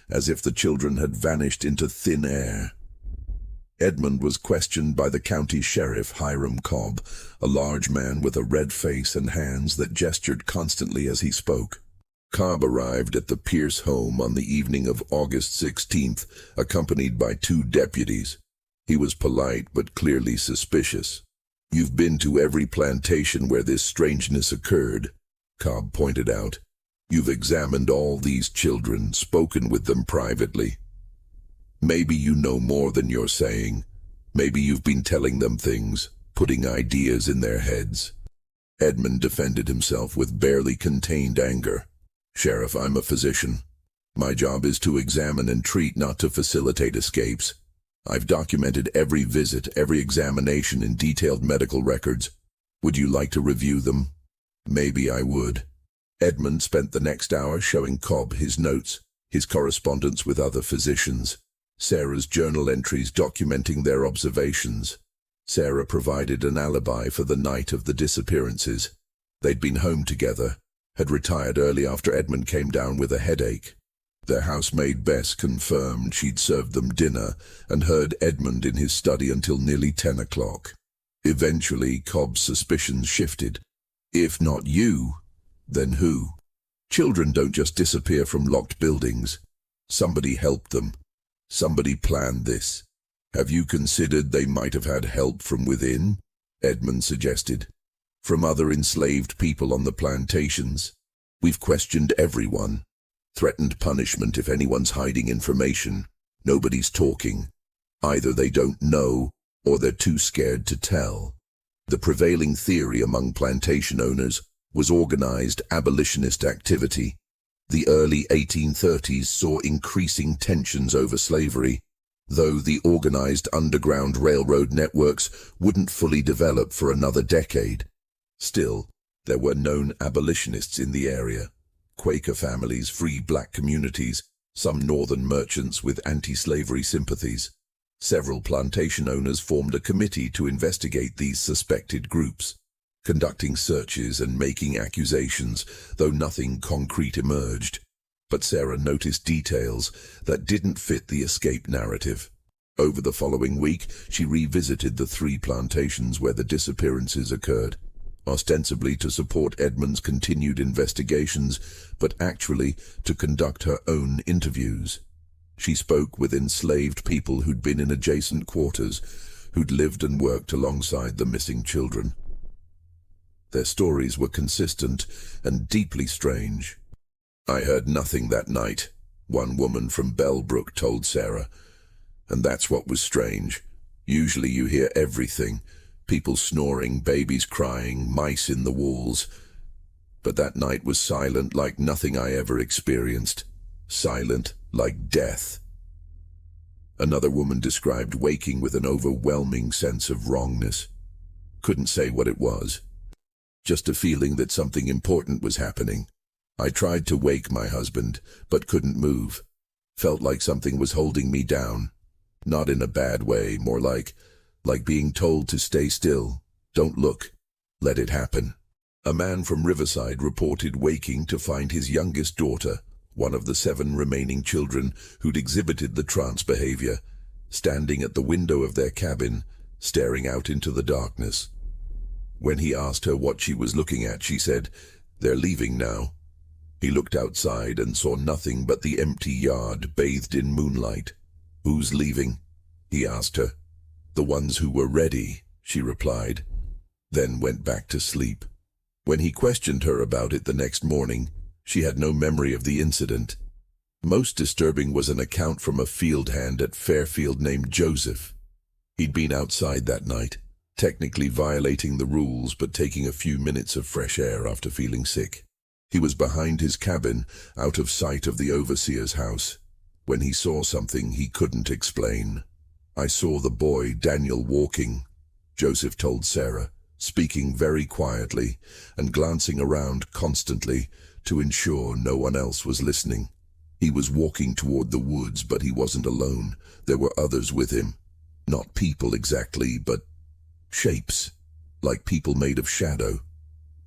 as if the children had vanished into thin air. Edmund was questioned by the county sheriff, Hiram Cobb, a large man with a red face and hands that gestured constantly as he spoke. Cobb arrived at the Pierce home on the evening of August 16th, accompanied by 2 deputies. He was polite but clearly suspicious. "You've been to every plantation where this strangeness occurred," Cobb pointed out. "You've examined all these children, spoken with them privately. Maybe you know more than you're saying. Maybe you've been telling them things, putting ideas in their heads." Edmund defended himself with barely contained anger. "Sheriff, I'm a physician. My job is to examine and treat, not to facilitate escapes. I've documented every visit, every examination in detailed medical records. Would you like to review them?" "Maybe I would." Edmund spent the next hour showing Cobb his notes, his correspondence with other physicians, Sarah's journal entries documenting their observations. Sarah provided an alibi for the night of the disappearances. They'd been home together, had retired early after Edmund came down with a headache. Their housemaid Bess confirmed she'd served them dinner and heard Edmund in his study until nearly 10 o'clock. Eventually, Cobb's suspicions shifted. If not you, then who? Children don't just disappear from locked buildings. Somebody helped them. Somebody planned this. "Have you considered they might have had help from within?" Edmund suggested. "From other enslaved people on the plantations? We've questioned everyone. Threatened punishment if anyone's hiding information. Nobody's talking. Either they don't know, or they're too scared to tell." The prevailing theory among plantation owners was organized abolitionist activity. The early 1830s saw increasing tensions over slavery, though the organized underground railroad networks wouldn't fully develop for another decade. Still, there were known abolitionists in the area. Quaker families, free black communities, some northern merchants with anti-slavery sympathies. Several plantation owners formed a committee to investigate these suspected groups, conducting searches and making accusations, though nothing concrete emerged. But Sarah noticed details that didn't fit the escape narrative. Over the following week, she revisited the 3 plantations where the disappearances occurred, ostensibly to support Edmund's continued investigations, but actually to conduct her own interviews. She spoke with enslaved people who'd been in adjacent quarters, who'd lived and worked alongside the missing children. Their stories were consistent and deeply strange. "I heard nothing that night," one woman from Bellbrook told Sarah. "And that's what was strange. Usually you hear everything. People snoring, babies crying, mice in the walls. But that night was silent like nothing I ever experienced. Silent like death. Another woman described waking with an overwhelming sense of wrongness. Couldn't say what it was. Just a feeling that something important was happening. I tried to wake my husband, but couldn't move. Felt like something was holding me down. Not in a bad way, more like being told to stay still. Don't look. Let it happen. A man from Riverside reported waking to find his youngest daughter, one of the 7 remaining children who'd exhibited the trance behavior, standing at the window of their cabin, staring out into the darkness. When he asked her what she was looking at, she said, "They're leaving now." He looked outside and saw nothing but the empty yard bathed in moonlight. "Who's leaving?" he asked her. "The ones who were ready," she replied, then went back to sleep. When he questioned her about it the next morning, she had no memory of the incident. Most disturbing was an account from a field hand at Fairfield named Joseph. He'd been outside that night, technically violating the rules but taking a few minutes of fresh air after feeling sick. He was behind his cabin, out of sight of the overseer's house, when he saw something he couldn't explain. "I saw the boy, Daniel, walking," Joseph told Sarah, speaking very quietly and glancing around constantly to ensure no one else was listening. He was walking toward the woods, but he wasn't alone. There were others with him. Not people exactly, but shapes, like people made of shadow.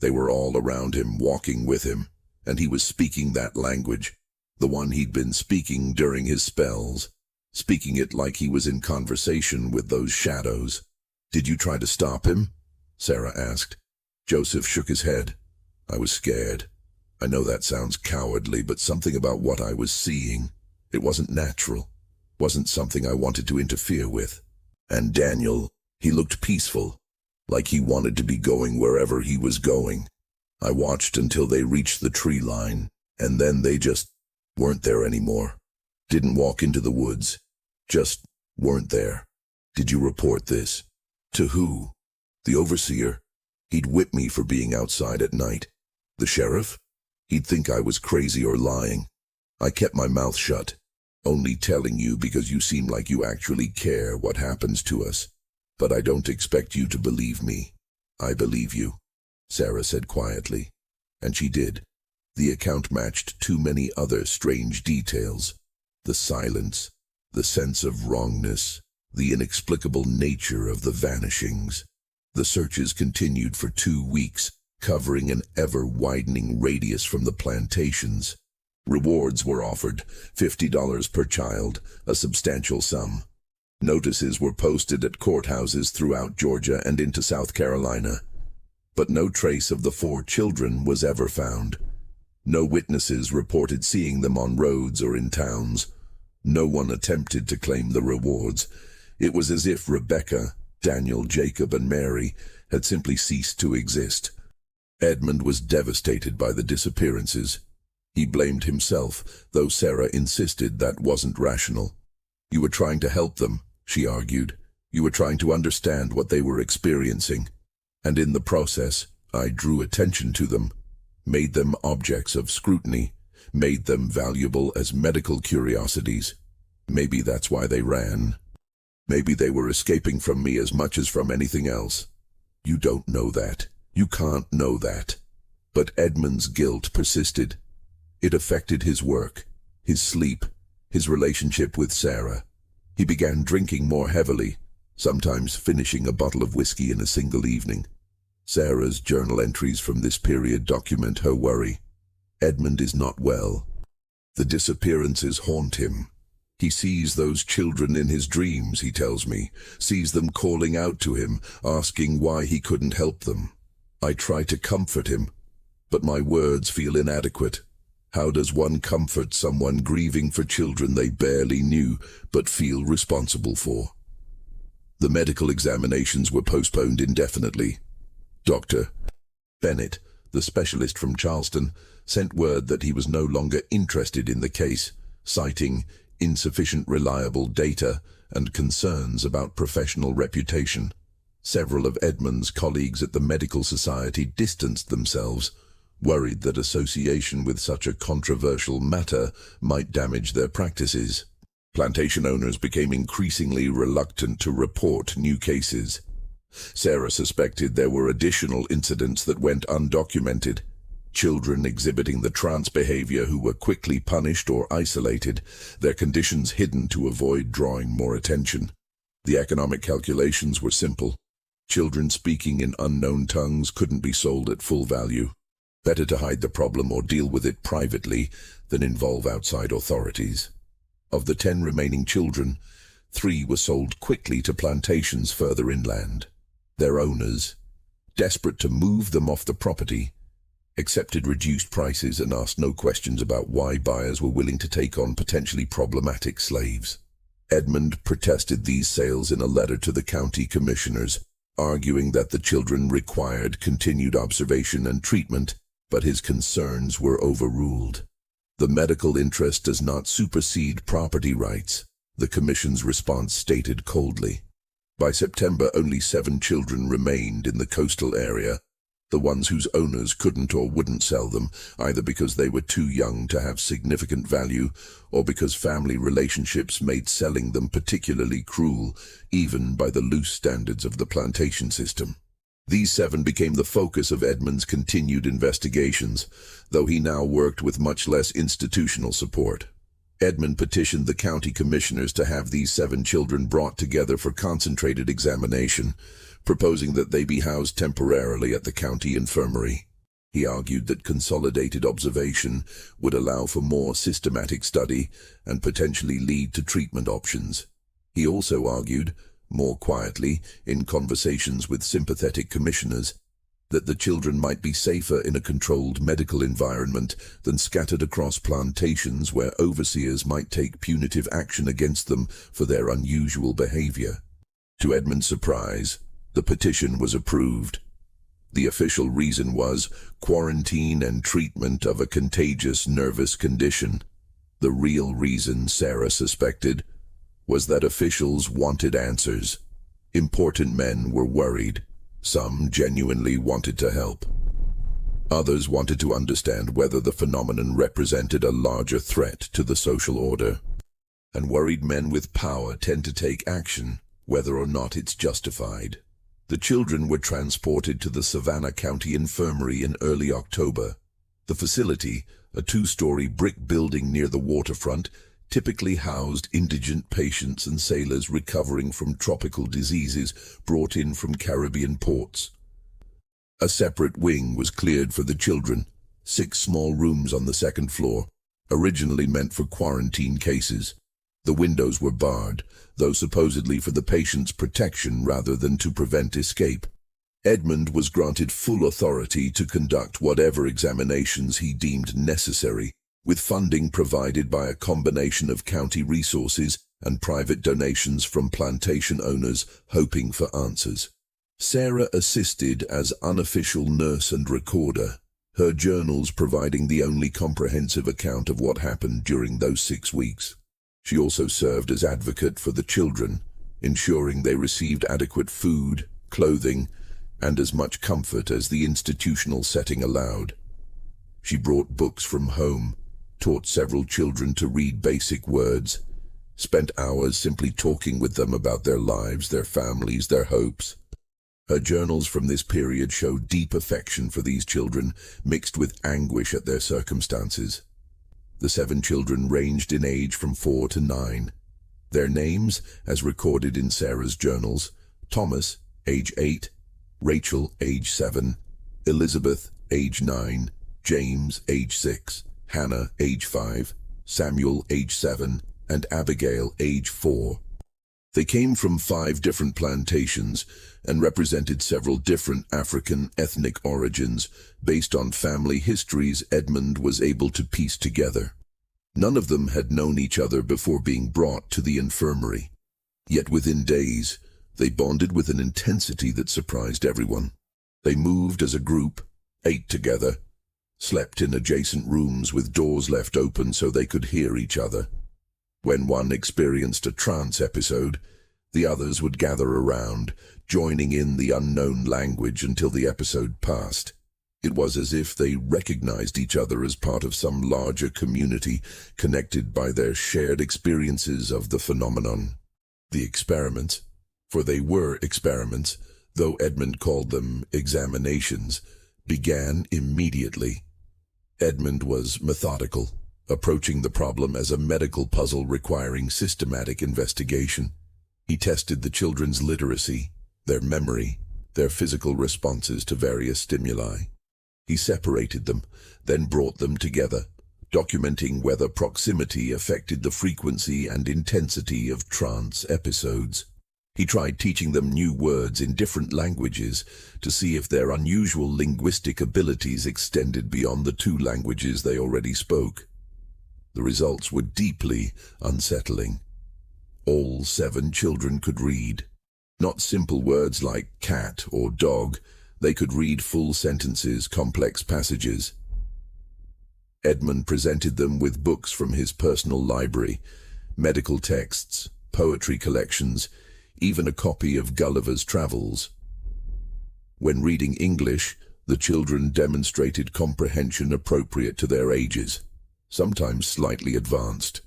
They were all around him, walking with him, and he was speaking that language, the one he'd been speaking during his spells, speaking it like he was in conversation with those shadows. "Did you try to stop him?" Sarah asked. Joseph shook his head. "I was scared. I know that sounds cowardly, but something about what I was seeing, it wasn't natural, wasn't something I wanted to interfere with. And Daniel, he looked peaceful, like he wanted to be going wherever he was going. I watched until they reached the tree line, and then they just weren't there anymore. Didn't walk into the woods, just weren't there." "Did you report this?" "To who?" "The overseer. He'd whip me for being outside at night." "The sheriff?" "He'd think I was crazy or lying. I kept my mouth shut, only telling you because you seem like you actually care what happens to us. But I don't expect you to believe me." "I believe you," Sarah said quietly. And she did. The account matched too many other strange details. The silence, the sense of wrongness, the inexplicable nature of the vanishings. The searches continued for 2 weeks, covering an ever-widening radius from the plantations. Rewards were offered, $50 per child, a substantial sum. Notices were posted at courthouses throughout Georgia and into South Carolina. But no trace of the 4 children was ever found. No witnesses reported seeing them on roads or in towns. No one attempted to claim the rewards. It was as if Rebecca, Daniel, Jacob, and Mary had simply ceased to exist. Edmund was devastated by the disappearances. He blamed himself, though Sarah insisted that wasn't rational. "You were trying to help them," she argued. "You were trying to understand what they were experiencing. And in the process, I drew attention to them, made them objects of scrutiny, made them valuable as medical curiosities. Maybe that's why they ran. Maybe they were escaping from me as much as from anything else. You don't know that. You can't know that." But Edmund's guilt persisted. It affected his work, his sleep, his relationship with Sarah. He began drinking more heavily, sometimes finishing a bottle of whiskey in a single evening. Sarah's journal entries from this period document her worry. Edmund is not well. The disappearances haunt him. He sees those children in his dreams, he tells me, sees them calling out to him, asking why he couldn't help them. I try to comfort him, but my words feel inadequate. How does one comfort someone grieving for children they barely knew but feel responsible for? The medical examinations were postponed indefinitely. Dr. Bennett, the specialist from Charleston, sent word that he was no longer interested in the case, citing insufficient reliable data and concerns about professional reputation. Several of Edmund's colleagues at the Medical Society distanced themselves, worried that association with such a controversial matter might damage their practices. Plantation owners became increasingly reluctant to report new cases. Sarah suspected there were additional incidents that went undocumented. Children exhibiting the trance behavior who were quickly punished or isolated, their conditions hidden to avoid drawing more attention. The economic calculations were simple. Children speaking in unknown tongues couldn't be sold at full value. Better to hide the problem or deal with it privately than involve outside authorities. Of the 10 remaining children, 3 were sold quickly to plantations further inland. Their owners, desperate to move them off the property, accepted reduced prices and asked no questions about why buyers were willing to take on potentially problematic slaves. Edmund protested these sales in a letter to the county commissioners, arguing that the children required continued observation and treatment, but his concerns were overruled. The medical interest does not supersede property rights, the commission's response stated coldly. By September, only 7 children remained in the coastal area, the ones whose owners couldn't or wouldn't sell them, either because they were too young to have significant value or because family relationships made selling them particularly cruel, even by the loose standards of the plantation system. These 7 became the focus of Edmund's continued investigations, though he now worked with much less institutional support. Edmund petitioned the county commissioners to have these 7 children brought together for concentrated examination, proposing that they be housed temporarily at the county infirmary. He argued that consolidated observation would allow for more systematic study and potentially lead to treatment options. He also argued, more quietly, in conversations with sympathetic commissioners, that the children might be safer in a controlled medical environment than scattered across plantations where overseers might take punitive action against them for their unusual behavior. To Edmund's surprise, the petition was approved. The official reason was quarantine and treatment of a contagious nervous condition. The real reason, Sarah suspected, was that officials wanted answers. Important men were worried. Some genuinely wanted to help. Others wanted to understand whether the phenomenon represented a larger threat to the social order. And worried men with power tend to take action, whether or not it's justified. The children were transported to the Savannah County Infirmary in early October. The facility, a 2-story brick building near the waterfront, typically housed indigent patients and sailors recovering from tropical diseases brought in from Caribbean ports. A separate wing was cleared for the children, 6 small rooms on the 2nd floor, originally meant for quarantine cases. The windows were barred, though supposedly for the patient's protection rather than to prevent escape. Edmund was granted full authority to conduct whatever examinations he deemed necessary, with funding provided by a combination of county resources and private donations from plantation owners hoping for answers. Sarah assisted as unofficial nurse and recorder, her journals providing the only comprehensive account of what happened during those 6 weeks. She also served as advocate for the children, ensuring they received adequate food, clothing, and as much comfort as the institutional setting allowed. She brought books from home, taught several children to read basic words, spent hours simply talking with them about their lives, their families, their hopes. Her journals from this period show deep affection for these children, mixed with anguish at their circumstances. The 7 children ranged in age from 4 to 9. Their names, as recorded in Sarah's journals: Thomas, age 8, Rachel, age 7, Elizabeth, age 9, James, age 6, Hannah, age 5, Samuel, age 7, and Abigail, age 4. They came from 5 different plantations and represented several different African ethnic origins based on family histories Edmund was able to piece together. None of them had known each other before being brought to the infirmary. Yet within days, they bonded with an intensity that surprised everyone. They moved as a group, ate together, slept in adjacent rooms with doors left open so they could hear each other. When one experienced a trance episode, the others would gather around, joining in the unknown language until the episode passed. It was as if they recognized each other as part of some larger community, connected by their shared experiences of the phenomenon. The experiments, for they were experiments, though Edmund called them examinations, began immediately. Edmund was methodical, approaching the problem as a medical puzzle requiring systematic investigation. He tested the children's literacy, their memory, their physical responses to various stimuli. He separated them, then brought them together, documenting whether proximity affected the frequency and intensity of trance episodes. He tried teaching them new words in different languages to see if their unusual linguistic abilities extended beyond the two languages they already spoke. The results were deeply unsettling. All 7 children could read. Not simple words like cat or dog. They could read full sentences, complex passages. Edmund presented them with books from his personal library, medical texts, poetry collections, even a copy of Gulliver's Travels. When reading English, the children demonstrated comprehension appropriate to their ages, sometimes slightly advanced.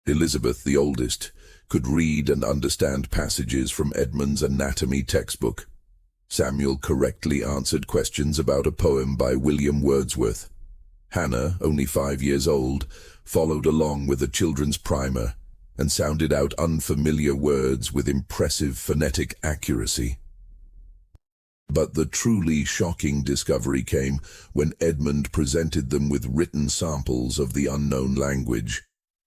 Elizabeth, the oldest, could read and understand passages from Edmund's anatomy textbook. Samuel correctly answered questions about a poem by William Wordsworth. Hannah, only 5 years old, followed along with the children's primer and sounded out unfamiliar words with impressive phonetic accuracy. But the truly shocking discovery came when Edmund presented them with written samples of the unknown language.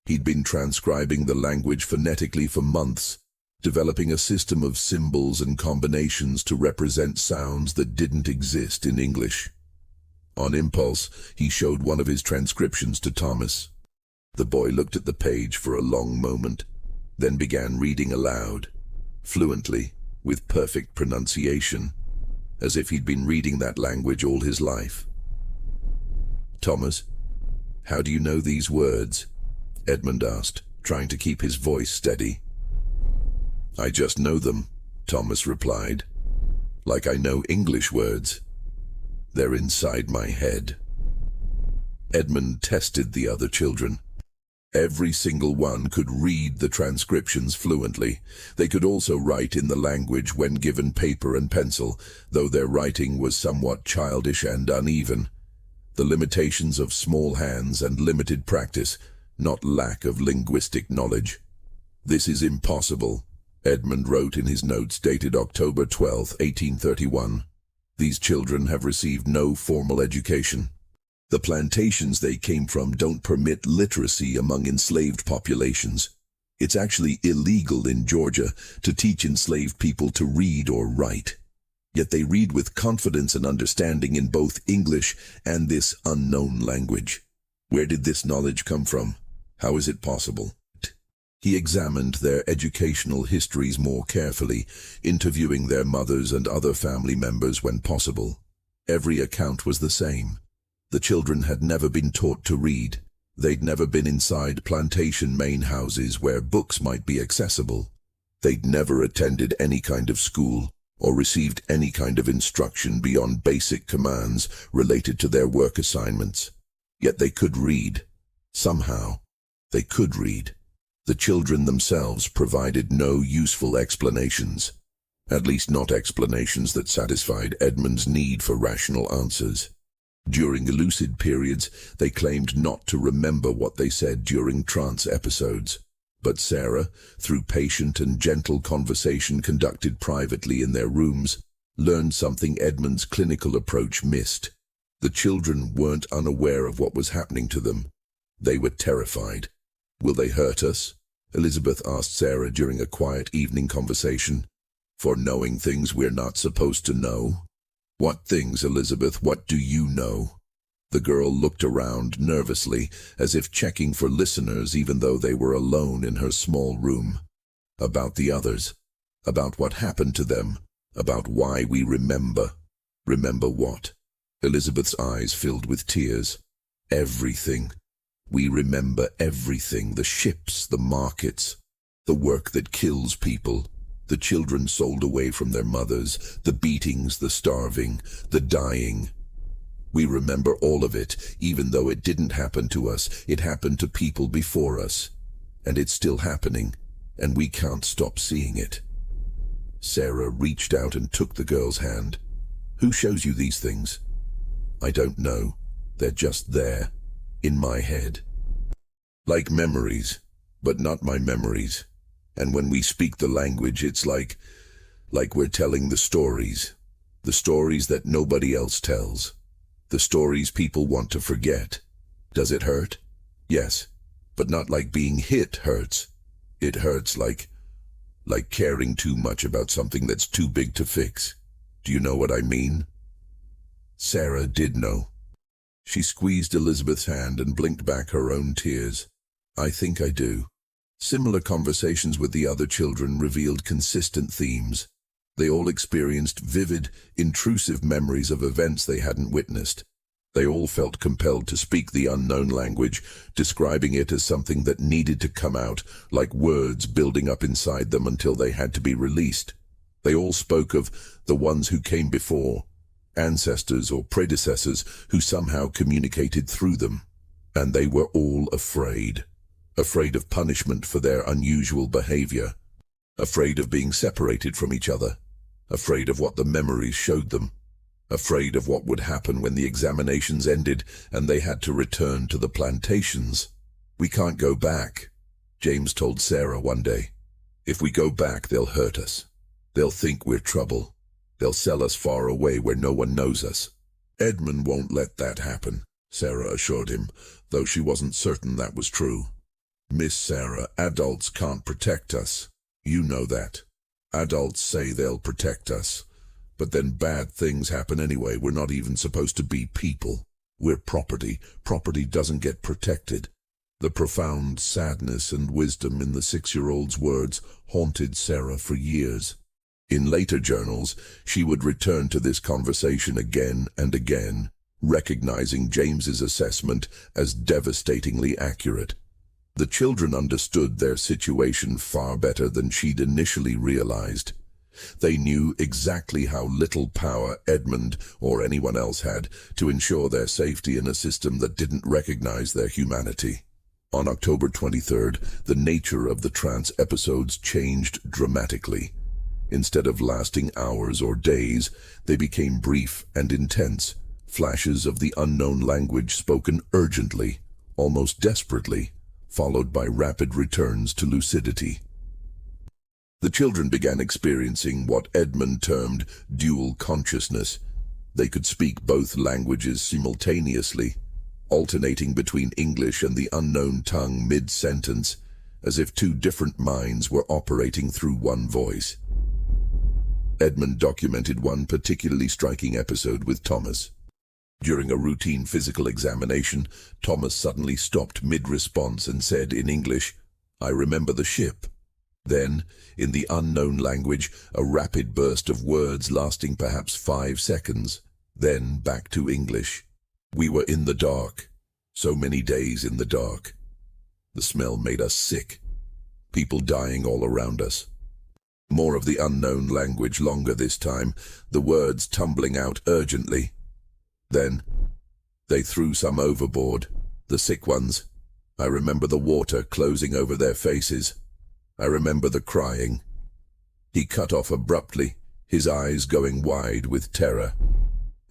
He'd been transcribing the language phonetically for months, developing a system of symbols and combinations to represent sounds that didn't exist in English. On impulse, he showed one of his transcriptions to Thomas. The boy looked at the page for a long moment, then began reading aloud, fluently, with perfect pronunciation, as if he'd been reading that language all his life. "Thomas, how do you know these words?" Edmund asked, trying to keep his voice steady. "I just know them," Thomas replied, "like I know English words. They're inside my head." Edmund tested the other children. Every single one could read the transcriptions fluently. They could also write in the language when given paper and pencil, though their writing was somewhat childish and uneven. The limitations of small hands and limited practice, not lack of linguistic knowledge. "This is impossible," Edmund wrote in his notes dated October 12, 1831. "These children have received no formal education. The plantations they came from don't permit literacy among enslaved populations. It's actually illegal in Georgia to teach enslaved people to read or write. Yet they read with confidence and understanding in both English and this unknown language. Where did this knowledge come from? How is it possible?" He examined their educational histories more carefully, interviewing their mothers and other family members when possible. Every account was the same. The children had never been taught to read. They'd never been inside plantation main houses where books might be accessible. They'd never attended any kind of school or received any kind of instruction beyond basic commands related to their work assignments. Yet they could read. Somehow, they could read. The children themselves provided no useful explanations, at least not explanations that satisfied Edmund's need for rational answers. During lucid periods, they claimed not to remember what they said during trance episodes. But Sarah, through patient and gentle conversation conducted privately in their rooms, learned something Edmund's clinical approach missed. The children weren't unaware of what was happening to them. They were terrified. "Will they hurt us?" Elizabeth asked Sarah during a quiet evening conversation. "For knowing things we're not supposed to know?" "What things, Elizabeth? What do you know?" The girl looked around nervously, as if checking for listeners even though they were alone in her small room. "About the others. About what happened to them. About why we remember." "Remember what?" Elizabeth's eyes filled with tears. "Everything. We remember everything, the ships, the markets, the work that kills people, the children sold away from their mothers, the beatings, the starving, the dying. We remember all of it, even though it didn't happen to us. It happened to people before us. And it's still happening, and we can't stop seeing it. Sarah reached out and took the girl's hand. Who shows you these things? I don't know. They're just there, in my head. Like memories, but not my memories. And when we speak the language, it's like we're telling the stories that nobody else tells. The stories people want to forget. Does it hurt? Yes, but not like being hit hurts. It hurts like caring too much about something that's too big to fix. Do you know what I mean? Sarah did know. She squeezed Elizabeth's hand and blinked back her own tears. I think I do. Similar conversations with the other children revealed consistent themes. They all experienced vivid, intrusive memories of events they hadn't witnessed. They all felt compelled to speak the unknown language, describing it as something that needed to come out, like words building up inside them until they had to be released. They all spoke of the ones who came before, ancestors or predecessors who somehow communicated through them. And they were all afraid of punishment for their unusual behavior, afraid of being separated from each other, afraid of what the memories showed them, afraid of what would happen when the examinations ended and they had to return to the plantations. We can't go back, James told Sarah one day. If we go back, they'll hurt us. They'll think we're trouble. They'll sell us far away where no one knows us. Edmund won't let that happen, Sarah assured him, though she wasn't certain that was true. Miss Sarah, adults can't protect us. You know that. Adults say they'll protect us, but then bad things happen anyway. We're not even supposed to be people. We're property. Property doesn't get protected. The profound sadness and wisdom in the 6-year-old's words haunted Sarah for years. In later journals, she would return to this conversation again and again, recognizing James's assessment as devastatingly accurate. The children understood their situation far better than she'd initially realized. They knew exactly how little power Edmund or anyone else had to ensure their safety in a system that didn't recognize their humanity. On October 23rd, the nature of the trance episodes changed dramatically. Instead of lasting hours or days, they became brief and intense, flashes of the unknown language spoken urgently, almost desperately, followed by rapid returns to lucidity. The children began experiencing what Edmund termed dual consciousness. They could speak both languages simultaneously, alternating between English and the unknown tongue mid-sentence, as if two different minds were operating through one voice. Edmund documented one particularly striking episode with Thomas. During a routine physical examination, Thomas suddenly stopped mid-response and said in English, "I remember the ship." Then, in the unknown language, a rapid burst of words lasting perhaps 5 seconds. Then back to English. "We were in the dark. So many days in the dark. The smell made us sick. People dying all around us." More of the unknown language, longer this time, the words tumbling out urgently. Then, they threw some overboard, the sick ones. I remember the water closing over their faces. I remember the crying. He cut off abruptly, his eyes going wide with terror,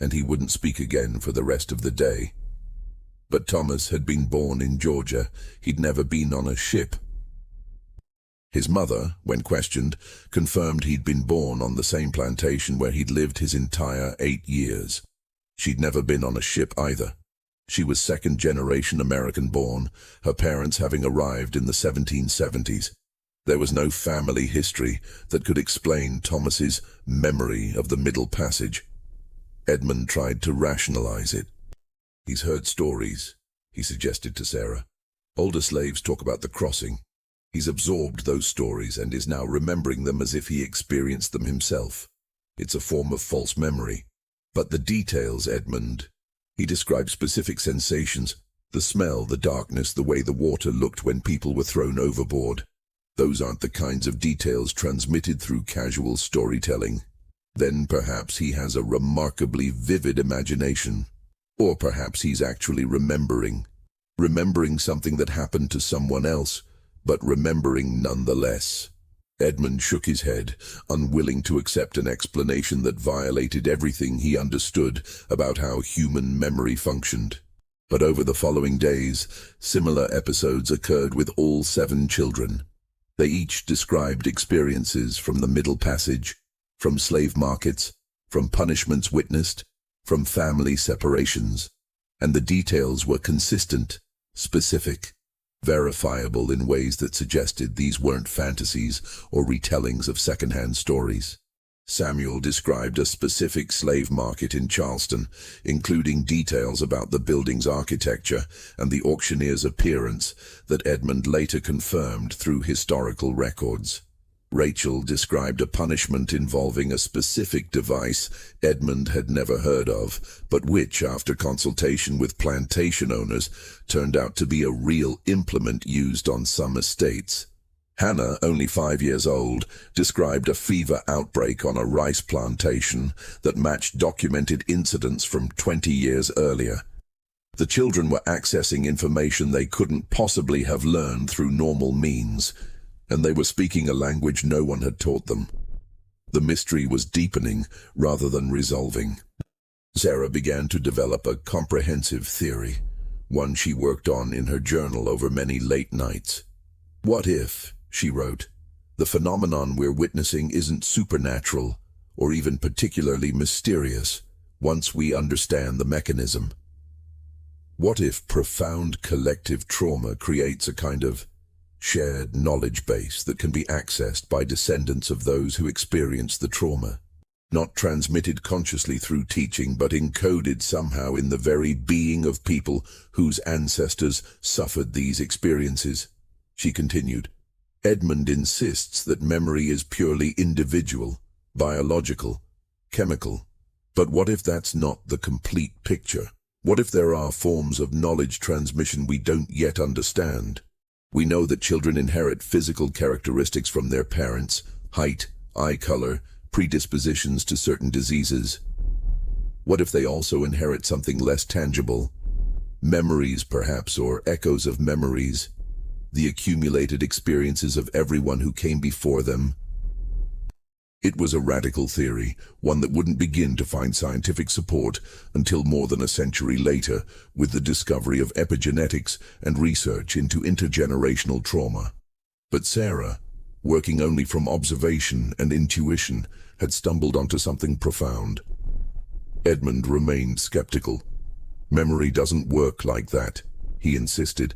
and he wouldn't speak again for the rest of the day. But Thomas had been born in Georgia. He'd never been on a ship. His mother, when questioned, confirmed he'd been born on the same plantation where he'd lived his entire 8 years. She'd never been on a ship either. She was second-generation American-born, her parents having arrived in the 1770s. There was no family history that could explain Thomas's memory of the Middle Passage. Edmund tried to rationalize it. "He's heard stories," he suggested to Sarah. "Older slaves talk about the crossing. He's absorbed those stories and is now remembering them as if he experienced them himself. It's a form of false memory. But the details, Edmund." He described specific sensations, the smell, the darkness, the way the water looked when people were thrown overboard. Those aren't the kinds of details transmitted through casual storytelling. Then perhaps he has a remarkably vivid imagination. Or perhaps he's actually remembering something that happened to someone else, but remembering nonetheless. Edmund shook his head, unwilling to accept an explanation that violated everything he understood about how human memory functioned. But over the following days, similar episodes occurred with all 7 children. They each described experiences from the Middle Passage, from slave markets, from punishments witnessed, from family separations, and the details were consistent, specific, verifiable in ways that suggested these weren't fantasies or retellings of second-hand stories. Samuel described a specific slave market in Charleston, including details about the building's architecture and the auctioneer's appearance that Edmund later confirmed through historical records. Rachel described a punishment involving a specific device Edmund had never heard of, but which, after consultation with plantation owners, turned out to be a real implement used on some estates. Hannah, only 5 years old, described a fever outbreak on a rice plantation that matched documented incidents from 20 years earlier. The children were accessing information they couldn't possibly have learned through normal means, and they were speaking a language no one had taught them. The mystery was deepening rather than resolving. Sarah began to develop a comprehensive theory, one she worked on in her journal over many late nights. What if, she wrote, the phenomenon we're witnessing isn't supernatural or even particularly mysterious once we understand the mechanism? What if profound collective trauma creates a kind of shared knowledge base that can be accessed by descendants of those who experienced the trauma, not transmitted consciously through teaching, but encoded somehow in the very being of people whose ancestors suffered these experiences? She continued, Edmund insists that memory is purely individual, biological, chemical. But what if that's not the complete picture? What if there are forms of knowledge transmission we don't yet understand? We know that children inherit physical characteristics from their parents, height, eye color, predispositions to certain diseases. What if they also inherit something less tangible? Memories, perhaps, or echoes of memories, the accumulated experiences of everyone who came before them. It was a radical theory, one that wouldn't begin to find scientific support until more than a century later, with the discovery of epigenetics and research into intergenerational trauma. But Sarah, working only from observation and intuition, had stumbled onto something profound. Edmund remained skeptical. Memory doesn't work like that, he insisted.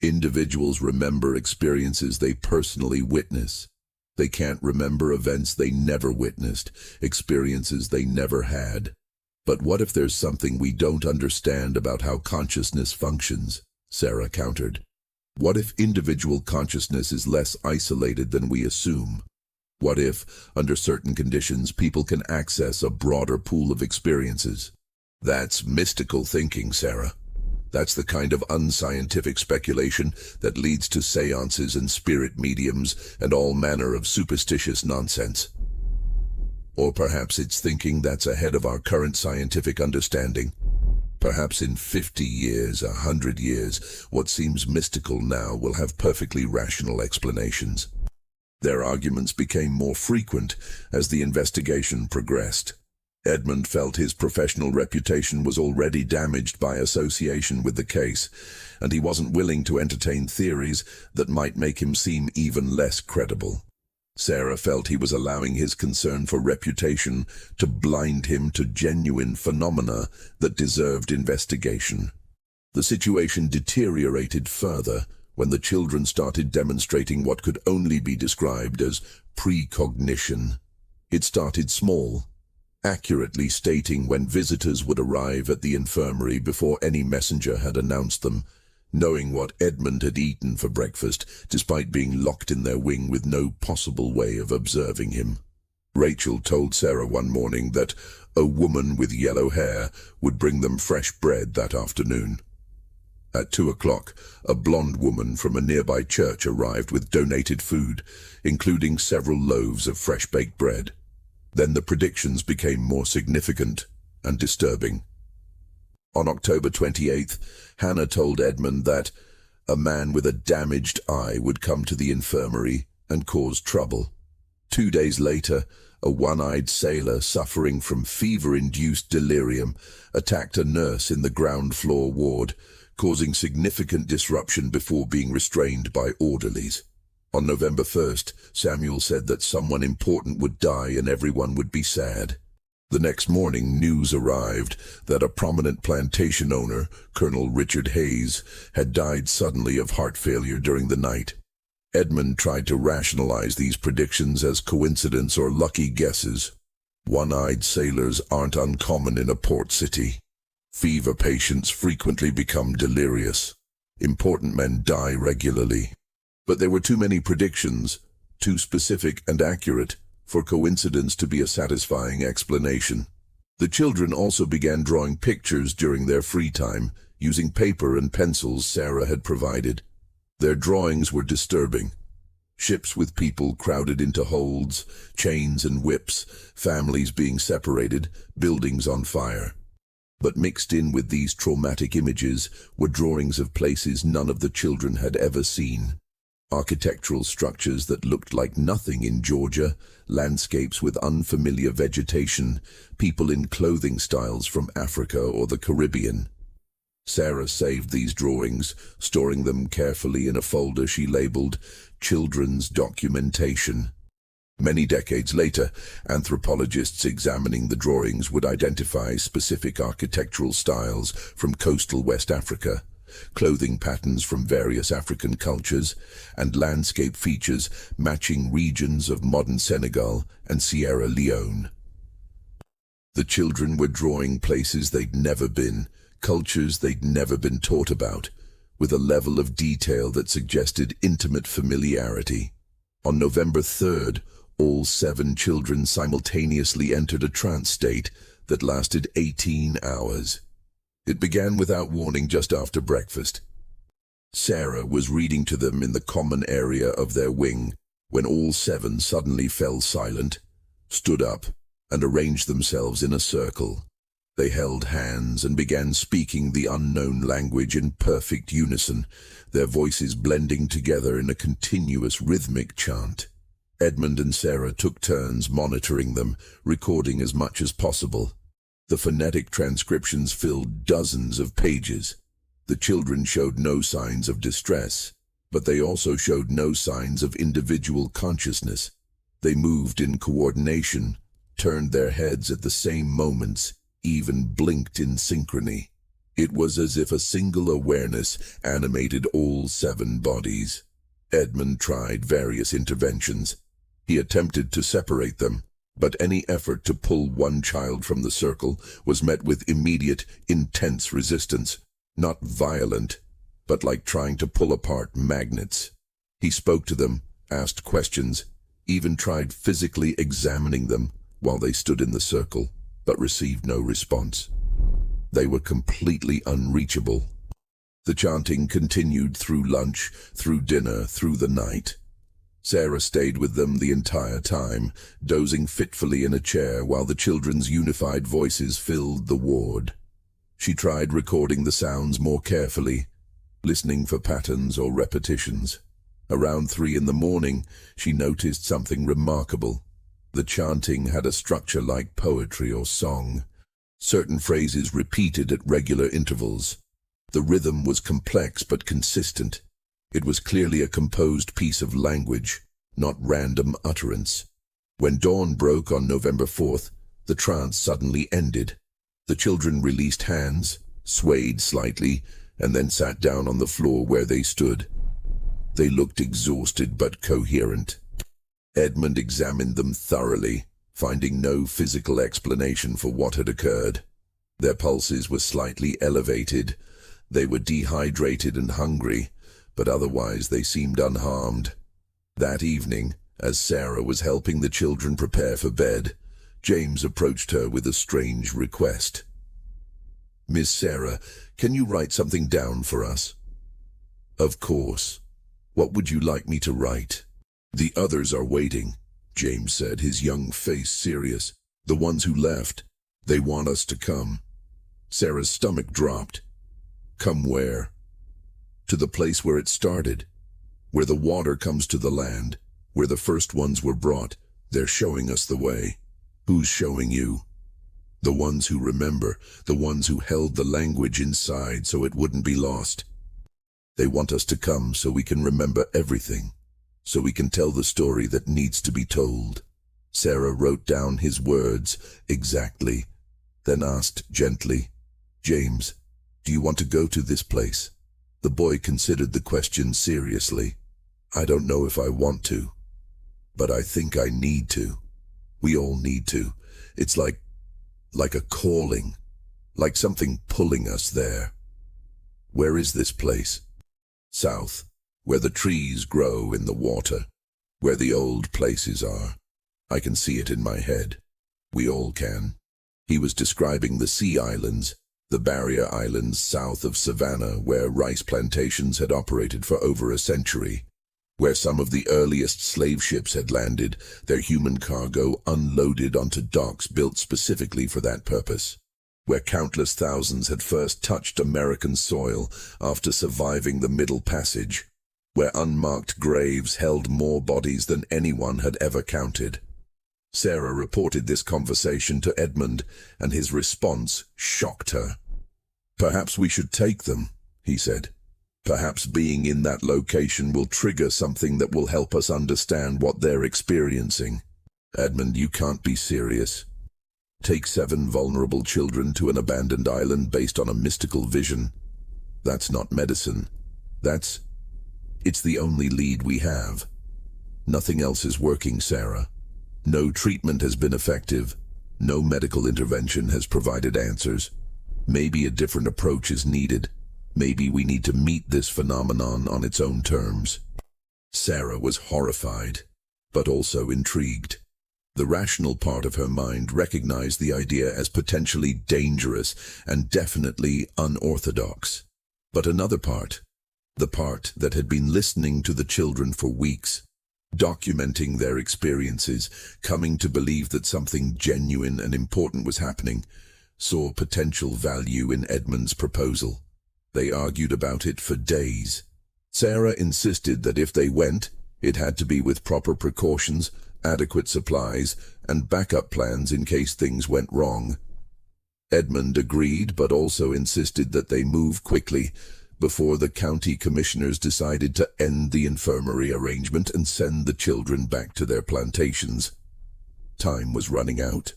Individuals remember experiences they personally witness. They can't remember events they never witnessed, experiences they never had. But what if there's something we don't understand about how consciousness functions? Sarah countered. What if individual consciousness is less isolated than we assume? What if, under certain conditions, people can access a broader pool of experiences? That's mystical thinking, Sarah. That's the kind of unscientific speculation that leads to seances and spirit mediums and all manner of superstitious nonsense. Or perhaps it's thinking that's ahead of our current scientific understanding. Perhaps in 50 years, 100 years, what seems mystical now will have perfectly rational explanations. Their arguments became more frequent as the investigation progressed. Edmund felt his professional reputation was already damaged by association with the case, and he wasn't willing to entertain theories that might make him seem even less credible. Sarah felt he was allowing his concern for reputation to blind him to genuine phenomena that deserved investigation. The situation deteriorated further when the children started demonstrating what could only be described as precognition. It started small, accurately stating when visitors would arrive at the infirmary before any messenger had announced them, knowing what Edmund had eaten for breakfast, despite being locked in their wing with no possible way of observing him. Rachel told Sarah one morning that a woman with yellow hair would bring them fresh bread that afternoon. At 2 o'clock, a blonde woman from a nearby church arrived with donated food, including several loaves of fresh-baked bread. Then the predictions became more significant and disturbing. On October 28th, Hannah told Edmund that a man with a damaged eye would come to the infirmary and cause trouble. 2 days later, a one-eyed sailor suffering from fever-induced delirium attacked a nurse in the ground-floor ward, causing significant disruption before being restrained by orderlies. On November 1st, Samuel said that someone important would die and everyone would be sad. The next morning, news arrived that a prominent plantation owner, Colonel Richard Hayes, had died suddenly of heart failure during the night. Edmund tried to rationalize these predictions as coincidence or lucky guesses. One-eyed sailors aren't uncommon in a port city. Fever patients frequently become delirious. Important men die regularly. But there were too many predictions, too specific and accurate, for coincidence to be a satisfying explanation. The children also began drawing pictures during their free time, using paper and pencils Sarah had provided. Their drawings were disturbing. Ships with people crowded into holds, chains and whips, families being separated, buildings on fire. But mixed in with these traumatic images were drawings of places none of the children had ever seen. Architectural structures that looked like nothing in Georgia, landscapes with unfamiliar vegetation, people in clothing styles from Africa or the Caribbean. Sarah saved these drawings, storing them carefully in a folder she labeled Children's Documentation. Many decades later, anthropologists examining the drawings would identify specific architectural styles from coastal West Africa, clothing patterns from various African cultures, and landscape features matching regions of modern Senegal and Sierra Leone. The children were drawing places they'd never been, cultures they'd never been taught about, with a level of detail that suggested intimate familiarity. On November 3rd, all 7 children simultaneously entered a trance state that lasted 18 hours. It began without warning just after breakfast. Sarah was reading to them in the common area of their wing when all 7 suddenly fell silent, stood up, and arranged themselves in a circle. They held hands and began speaking the unknown language in perfect unison, their voices blending together in a continuous rhythmic chant. Edmund and Sarah took turns monitoring them, recording as much as possible. The phonetic transcriptions filled dozens of pages. The children showed no signs of distress, but they also showed no signs of individual consciousness. They moved in coordination, turned their heads at the same moments, even blinked in synchrony. It was as if a single awareness animated all 7 bodies. Edmund tried various interventions. He attempted to separate them, but any effort to pull one child from the circle was met with immediate, intense resistance, not violent, but like trying to pull apart magnets. He spoke to them, asked questions, even tried physically examining them while they stood in the circle, but received no response. They were completely unreachable. The chanting continued through lunch, through dinner, through the night. Sarah stayed with them the entire time, dozing fitfully in a chair while the children's unified voices filled the ward. She tried recording the sounds more carefully, listening for patterns or repetitions. Around 3 in the morning, she noticed something remarkable. The chanting had a structure like poetry or song. Certain phrases repeated at regular intervals. The rhythm was complex but consistent. It was clearly a composed piece of language, not random utterance. When dawn broke on November 4th, the trance suddenly ended. The children released hands, swayed slightly, and then sat down on the floor where they stood. They looked exhausted but coherent. Edmund examined them thoroughly, finding no physical explanation for what had occurred. Their pulses were slightly elevated. They were dehydrated and hungry, but otherwise they seemed unharmed. That evening, as Sarah was helping the children prepare for bed, James approached her with a strange request. "Miss Sarah, can you write something down for us?" "Of course. What would you like me to write?" "The others are waiting," James said, his young face serious. "The ones who left. They want us to come." Sarah's stomach dropped. Come where? To the place where it started, where the water comes to the land, where the first ones were brought. They're showing us the way. Who's showing you? The ones who remember, the ones who held the language inside so it wouldn't be lost. They want us to come so we can remember everything, so we can tell the story that needs to be told. Sarah wrote down his words exactly, then asked gently, James, do you want to go to this place? The boy considered the question seriously. I don't know if I want to, but I think I need to. We all need to. It's like a calling, like something pulling us there. Where is this place? South, where the trees grow in the water, where the old places are. I can see it in my head. We all can. He was describing the Sea Islands, the barrier islands south of Savannah, where rice plantations had operated for over a century, where some of the earliest slave ships had landed, their human cargo unloaded onto docks built specifically for that purpose, where countless thousands had first touched American soil after surviving the Middle Passage, where unmarked graves held more bodies than anyone had ever counted. Sarah reported this conversation to Edmund, and his response shocked her. Perhaps we should take them, he said. Perhaps being in that location will trigger something that will help us understand what they're experiencing. Edmund, you can't be serious. Take 7 vulnerable children to an abandoned island based on a mystical vision. That's not medicine. It's the only lead we have. Nothing else is working, Sarah. No treatment has been effective. No medical intervention has provided answers. Maybe a different approach is needed. Maybe we need to meet this phenomenon on its own terms. Sarah was horrified, but also intrigued. The rational part of her mind recognized the idea as potentially dangerous and definitely unorthodox. But another part, the part that had been listening to the children for weeks, documenting their experiences, coming to believe that something genuine and important was happening, saw potential value in Edmund's proposal. They argued about it for days. Sarah insisted that if they went, it had to be with proper precautions, adequate supplies, and backup plans in case things went wrong. Edmund agreed, but also insisted that they move quickly, before the county commissioners decided to end the infirmary arrangement and send the children back to their plantations. Time was running out.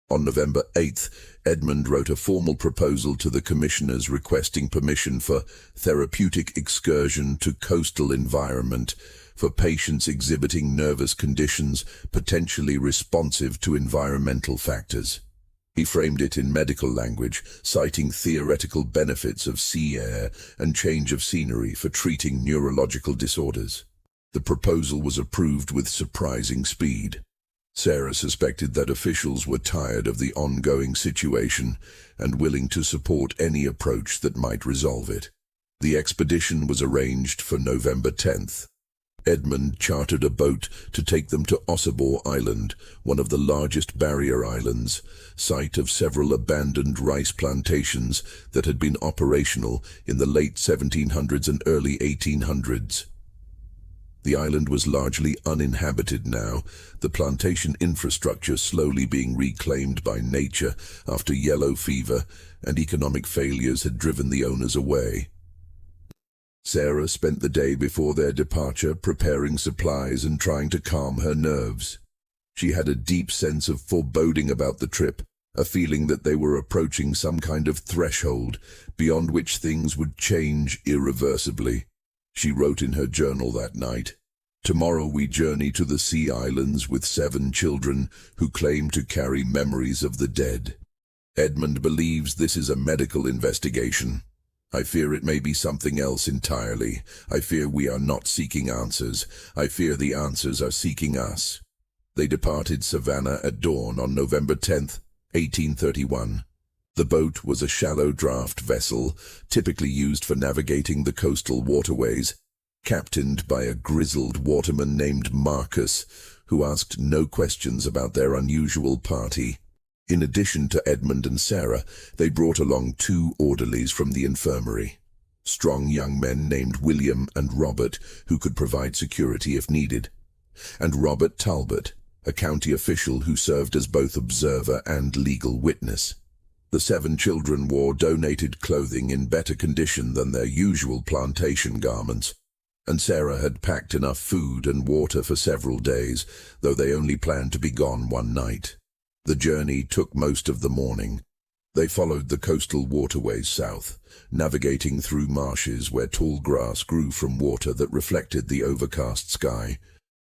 On November 8th, Edmund wrote a formal proposal to the commissioners requesting permission for therapeutic excursion to coastal environment for patients exhibiting nervous conditions potentially responsive to environmental factors. He framed it in medical language, citing theoretical benefits of sea air and change of scenery for treating neurological disorders. The proposal was approved with surprising speed. Sarah suspected that officials were tired of the ongoing situation and willing to support any approach that might resolve it. The expedition was arranged for November 10th. Edmund chartered a boat to take them to Ossabaw Island, one of the largest barrier islands, site of several abandoned rice plantations that had been operational in the late 1700s and early 1800s. The island was largely uninhabited now, the plantation infrastructure slowly being reclaimed by nature after yellow fever and economic failures had driven the owners away. Sarah spent the day before their departure preparing supplies and trying to calm her nerves. She had a deep sense of foreboding about the trip, a feeling that they were approaching some kind of threshold beyond which things would change irreversibly. She wrote in her journal that night, "Tomorrow we journey to the Sea Islands with 7 children who claim to carry memories of the dead. Edmund believes this is a medical investigation. I fear it may be something else entirely. I fear we are not seeking answers. I fear the answers are seeking us." They departed Savannah at dawn on November 10th, 1831. The boat was a shallow draft vessel, typically used for navigating the coastal waterways, captained by a grizzled waterman named Marcus, who asked no questions about their unusual party. In addition to Edmund and Sarah, they brought along 2 orderlies from the infirmary. Strong young men named William and Robert, who could provide security if needed. And Robert Talbot, a county official who served as both observer and legal witness. The 7 children wore donated clothing in better condition than their usual plantation garments, and Sarah had packed enough food and water for several days, though they only planned to be gone one night. The journey took most of the morning. They followed the coastal waterways south, navigating through marshes where tall grass grew from water that reflected the overcast sky.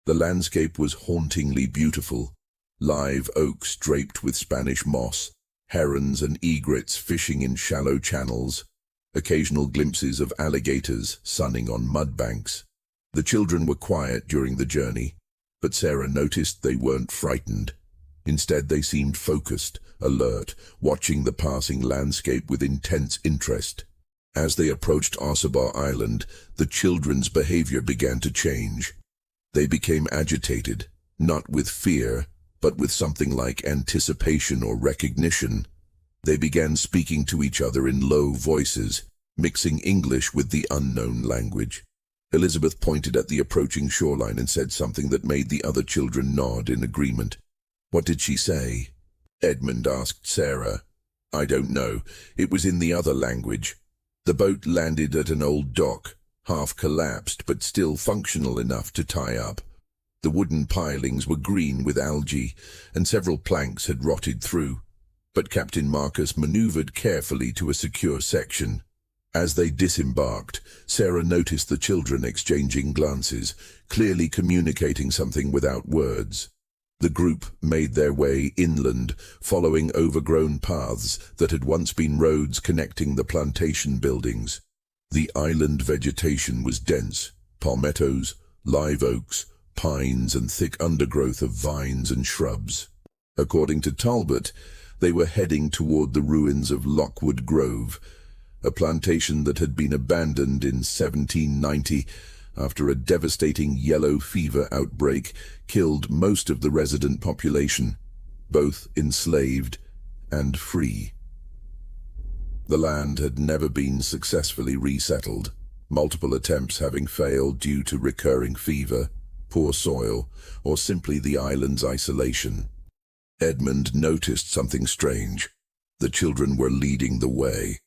The landscape was hauntingly beautiful. Live oaks draped with Spanish moss, herons and egrets fishing in shallow channels, occasional glimpses of alligators sunning on mud banks. The children were quiet during the journey, but Sarah noticed they weren't frightened. Instead, they seemed focused, alert, watching the passing landscape with intense interest. As they approached Ossabaw Island, the children's behavior began to change. They became agitated, not with fear, but with something like anticipation or recognition. They began speaking to each other in low voices, mixing English with the unknown language. Elizabeth pointed at the approaching shoreline and said something that made the other children nod in agreement. "What did she say?" Edmund asked Sarah. "I don't know. It was in the other language." The boat landed at an old dock, half collapsed but still functional enough to tie up. The wooden pilings were green with algae, and several planks had rotted through. But Captain Marcus maneuvered carefully to a secure section. As they disembarked, Sarah noticed the children exchanging glances, clearly communicating something without words. The group made their way inland, following overgrown paths that had once been roads connecting the plantation buildings. The island vegetation was dense: palmettos, live oaks, pines, and thick undergrowth of vines and shrubs. According to Talbot, they were heading toward the ruins of Lockwood Grove, a plantation that had been abandoned in 1790 after a devastating yellow fever outbreak killed most of the resident population, both enslaved and free. The land had never been successfully resettled, multiple attempts having failed due to recurring fever, poor soil, or simply the island's isolation. Edmund noticed something strange. The children were leading the way.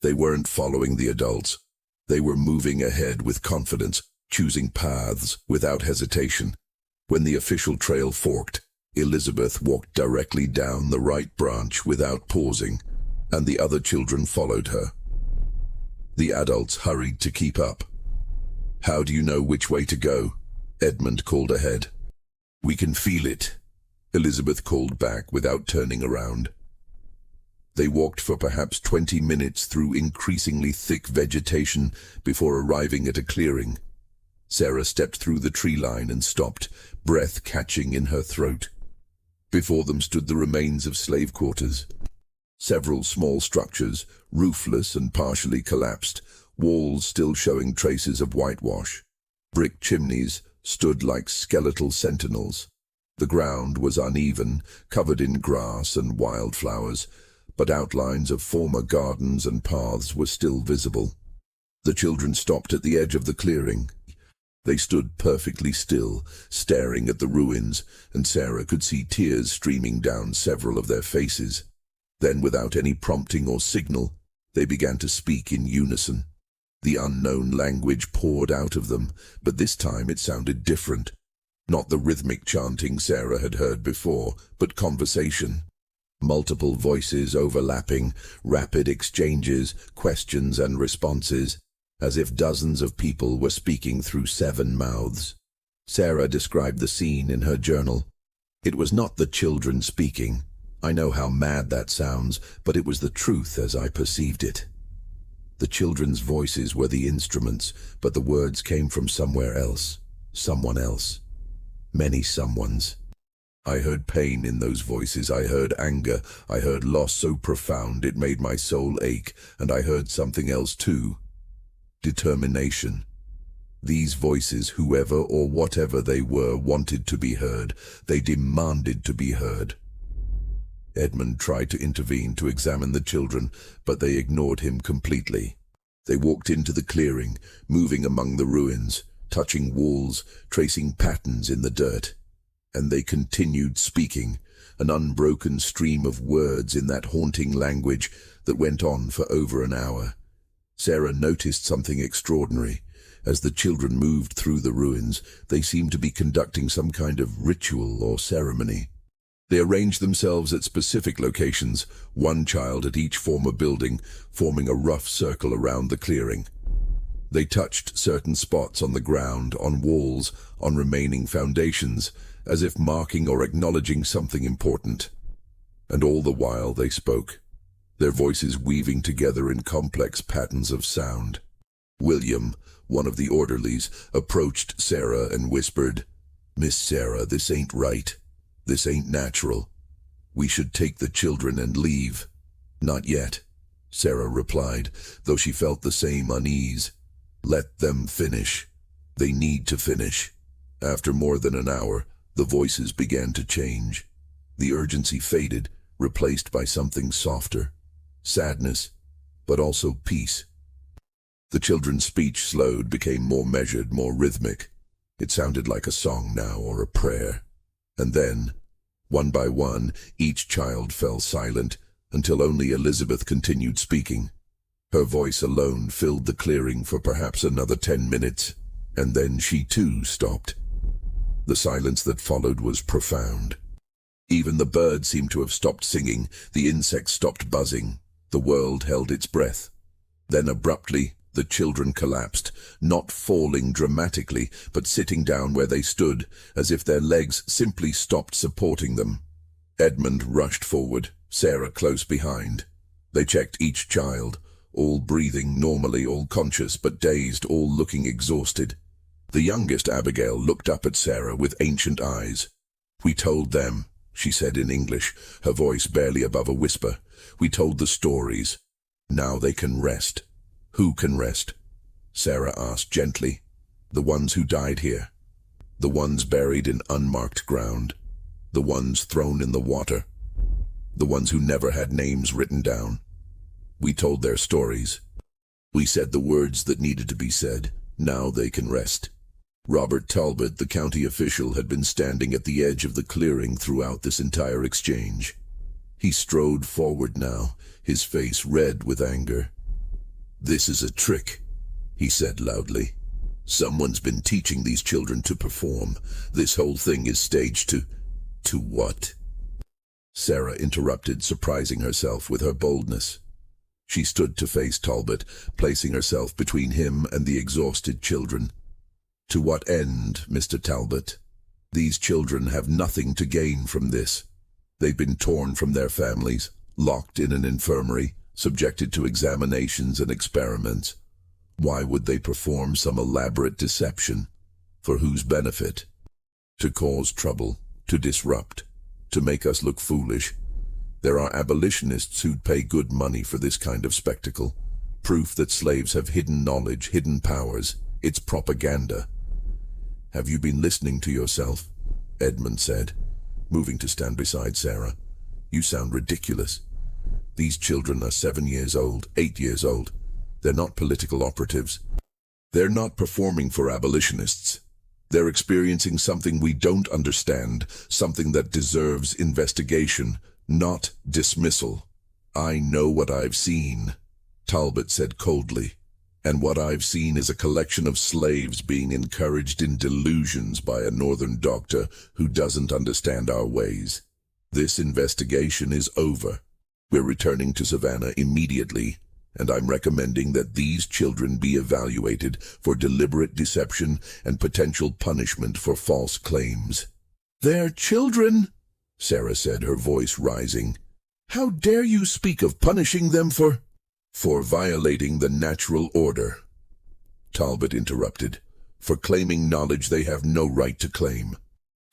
They weren't following the adults. They were moving ahead with confidence, choosing paths without hesitation. When the official trail forked, Elizabeth walked directly down the right branch without pausing, and the other children followed her. The adults hurried to keep up. "How do you know which way to go?" Edmund called ahead. "We can feel it," Elizabeth called back without turning around. They walked for perhaps 20 minutes through increasingly thick vegetation before arriving at a clearing. Sarah stepped through the tree line and stopped, breath catching in her throat. Before them stood the remains of slave quarters. Several small structures, roofless and partially collapsed, walls still showing traces of whitewash. Brick chimneys stood like skeletal sentinels. The ground was uneven, covered in grass and wildflowers, but outlines of former gardens and paths were still visible. The children stopped at the edge of the clearing. They stood perfectly still, staring at the ruins, and Sarah could see tears streaming down several of their faces. Then, without any prompting or signal, they began to speak in unison. The unknown language poured out of them, but this time it sounded different. Not the rhythmic chanting Sarah had heard before, but conversation. Multiple voices overlapping, rapid exchanges, questions and responses, as if dozens of people were speaking through 7 mouths. Sarah described the scene in her journal. "It was not the children speaking. I know how mad that sounds, but it was the truth as I perceived it. The children's voices were the instruments, but the words came from somewhere else, someone else. Many someones. I heard pain in those voices, I heard anger, I heard loss so profound it made my soul ache, and I heard something else too. Determination. These voices, whoever or whatever they were, wanted to be heard. They demanded to be heard." Edmund tried to intervene to examine the children, but they ignored him completely. They walked into the clearing, moving among the ruins, touching walls, tracing patterns in the dirt. And they continued speaking, an unbroken stream of words in that haunting language that went on for over an hour. Sarah noticed something extraordinary. As the children moved through the ruins, they seemed to be conducting some kind of ritual or ceremony. They arranged themselves at specific locations, one child at each former building, forming a rough circle around the clearing. They touched certain spots on the ground, on walls, on remaining foundations, as if marking or acknowledging something important. And all the while they spoke, their voices weaving together in complex patterns of sound. William, one of the orderlies, approached Sarah and whispered, "Miss Sarah, this ain't right. This ain't natural. We should take the children and leave." "Not yet," Sarah replied, though she felt the same unease. "Let them finish. They need to finish." After more than an hour, the voices began to change. The urgency faded, replaced by something softer. Sadness, but also peace. The children's speech slowed, became more measured, more rhythmic. It sounded like a song now, or a prayer. And then, one by one, each child fell silent, until only Elizabeth continued speaking. Her voice alone filled the clearing for perhaps another 10 minutes, and then she too stopped. The silence that followed was profound. Even the birds seemed to have stopped singing, the insects stopped buzzing, the world held its breath. Then abruptly, the children collapsed, not falling dramatically, but sitting down where they stood, as if their legs simply stopped supporting them. Edmund rushed forward, Sarah close behind. They checked each child, all breathing normally, all conscious but dazed, all looking exhausted. The youngest, Abigail, looked up at Sarah with ancient eyes. "We told them," she said in English, her voice barely above a whisper. "We told the stories. Now they can rest." "Who can rest?" Sarah asked gently. "The ones who died here. The ones buried in unmarked ground. The ones thrown in the water. The ones who never had names written down. We told their stories. We said the words that needed to be said. Now they can rest." Robert Talbot, the county official, had been standing at the edge of the clearing throughout this entire exchange. He strode forward now, his face red with anger. "This is a trick," he said loudly. "Someone's been teaching these children to perform. This whole thing is staged to what?" Sarah interrupted, surprising herself with her boldness. She stood to face Talbot, placing herself between him and the exhausted children. "To what end, Mr. Talbot? These children have nothing to gain from this. They've been torn from their families, locked in an infirmary, subjected to examinations and experiments. Why would they perform some elaborate deception? For whose benefit? To cause trouble, to disrupt, to make us look foolish. There are abolitionists who'd pay good money for this kind of spectacle. Proof that slaves have hidden knowledge, hidden powers. It's propaganda." "Have you been listening to yourself?" Edmund said, moving to stand beside Sarah. "You sound ridiculous. These children are 7 years old, 8 years old. They're not political operatives. They're not performing for abolitionists. They're experiencing something we don't understand, something that deserves investigation, not dismissal." "I know what I've seen," Talbot said coldly. "And what I've seen is a collection of slaves being encouraged in delusions by a northern doctor who doesn't understand our ways. This investigation is over. We're returning to Savannah immediately, and I'm recommending that these children be evaluated for deliberate deception and potential punishment for false claims." "They're children," Sarah said, her voice rising. "How dare you speak of punishing them for violating the natural order," Talbot interrupted. "For claiming knowledge they have no right to claim.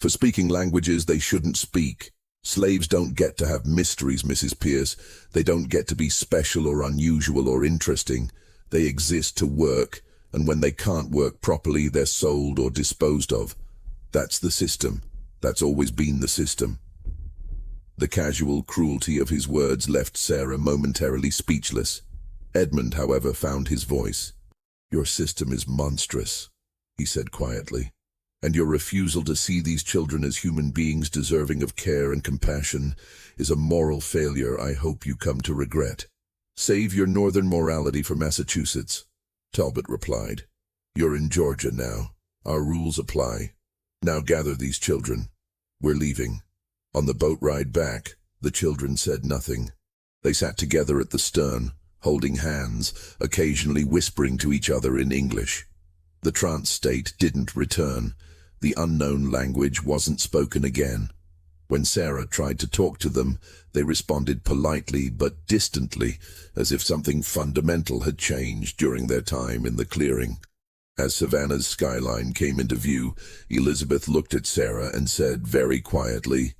For speaking languages they shouldn't speak. Slaves don't get to have mysteries, Mrs. Pierce. They don't get to be special or unusual or interesting. They exist to work, and when they can't work properly, they're sold or disposed of. That's the system. That's always been the system." The casual cruelty of his words left Sarah momentarily speechless. Edmund, however, found his voice. "Your system is monstrous," he said quietly, "and your refusal to see these children as human beings deserving of care and compassion is a moral failure I hope you come to regret. Save your northern morality for Massachusetts," Talbot replied. "You're in Georgia now. Our rules apply. Now gather these children. We're leaving." On the boat ride back, the children said nothing. They sat together at the stern, holding hands, occasionally whispering to each other in English. The trance state didn't return. The unknown language wasn't spoken again. When Sarah tried to talk to them, they responded politely but distantly, as if something fundamental had changed during their time in the clearing. As Savannah's skyline came into view, Elizabeth looked at Sarah and said very quietly,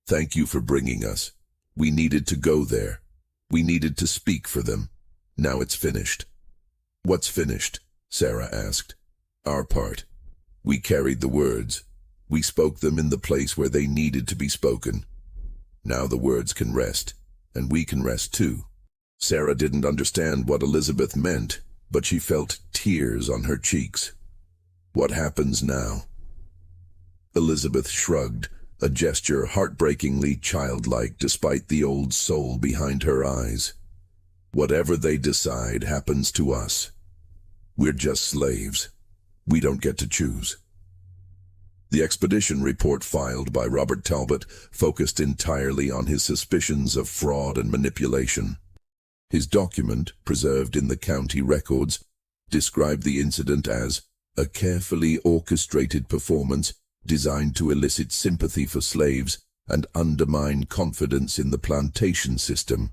"Thank you for bringing us. We needed to go there. We needed to speak for them. Now it's finished." "What's finished?" Sarah asked. "Our part. We carried the words. We spoke them in the place where they needed to be spoken. Now the words can rest, and we can rest too." Sarah didn't understand what Elizabeth meant, but she felt tears on her cheeks. "What happens now?" Elizabeth shrugged, a gesture heartbreakingly childlike despite the old soul behind her eyes. "Whatever they decide happens to us. We're just slaves. We don't get to choose." The expedition report filed by Robert Talbot focused entirely on his suspicions of fraud and manipulation. His document, preserved in the county records, described the incident as a carefully orchestrated performance designed to elicit sympathy for slaves and undermine confidence in the plantation system.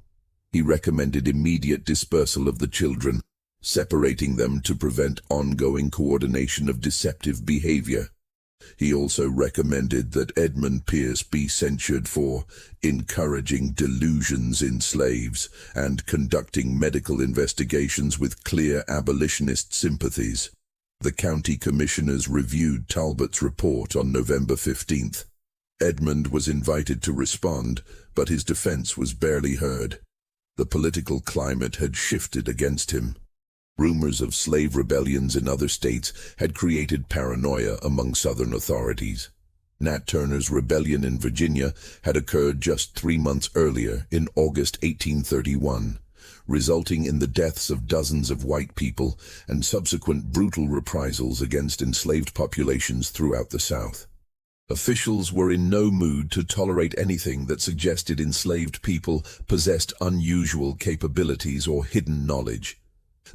He recommended immediate dispersal of the children, separating them to prevent ongoing coordination of deceptive behavior. He also recommended that Edmund Pierce be censured for encouraging delusions in slaves and conducting medical investigations with clear abolitionist sympathies. The county commissioners reviewed Talbot's report on November 15th. Edmund was invited to respond, but his defense was barely heard. The political climate had shifted against him. Rumors of slave rebellions in other states had created paranoia among Southern authorities. Nat Turner's rebellion in Virginia had occurred just 3 months earlier, in August 1831, resulting in the deaths of dozens of white people and subsequent brutal reprisals against enslaved populations throughout the South. Officials were in no mood to tolerate anything that suggested enslaved people possessed unusual capabilities or hidden knowledge.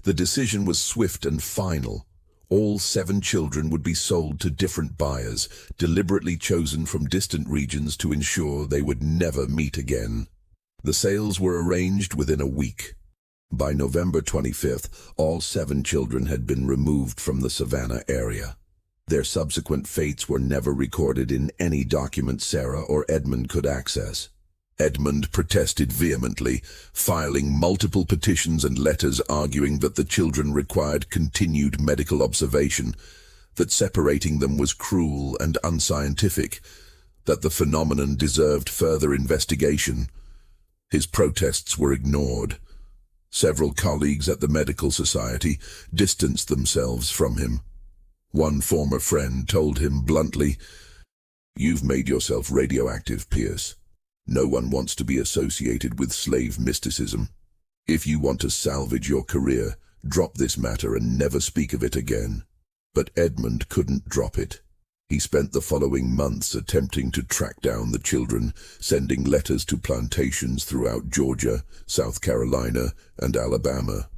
The decision was swift and final. All 7 children would be sold to different buyers, deliberately chosen from distant regions to ensure they would never meet again. The sales were arranged within a week. By November 25th, all 7 children had been removed from the Savannah area. Their subsequent fates were never recorded in any document Sarah or Edmund could access. Edmund protested vehemently, filing multiple petitions and letters arguing that the children required continued medical observation, that separating them was cruel and unscientific, that the phenomenon deserved further investigation. His protests were ignored. Several colleagues at the medical society distanced themselves from him. One former friend told him bluntly, "You've made yourself radioactive, Pierce. No one wants to be associated with slave mysticism. If you want to salvage your career, drop this matter and never speak of it again." But Edmund couldn't drop it. He spent the following months attempting to track down the children, sending letters to plantations throughout Georgia, South Carolina, and Alabama.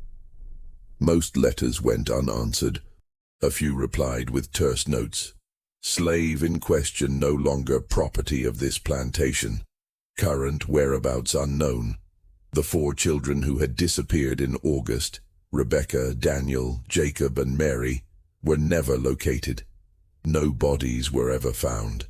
Most letters went unanswered. A few replied with terse notes. "Slave in question no longer property of this plantation. Current whereabouts unknown." The 4 children who had disappeared in August, Rebecca, Daniel, Jacob, and Mary, were never located. No bodies were ever found.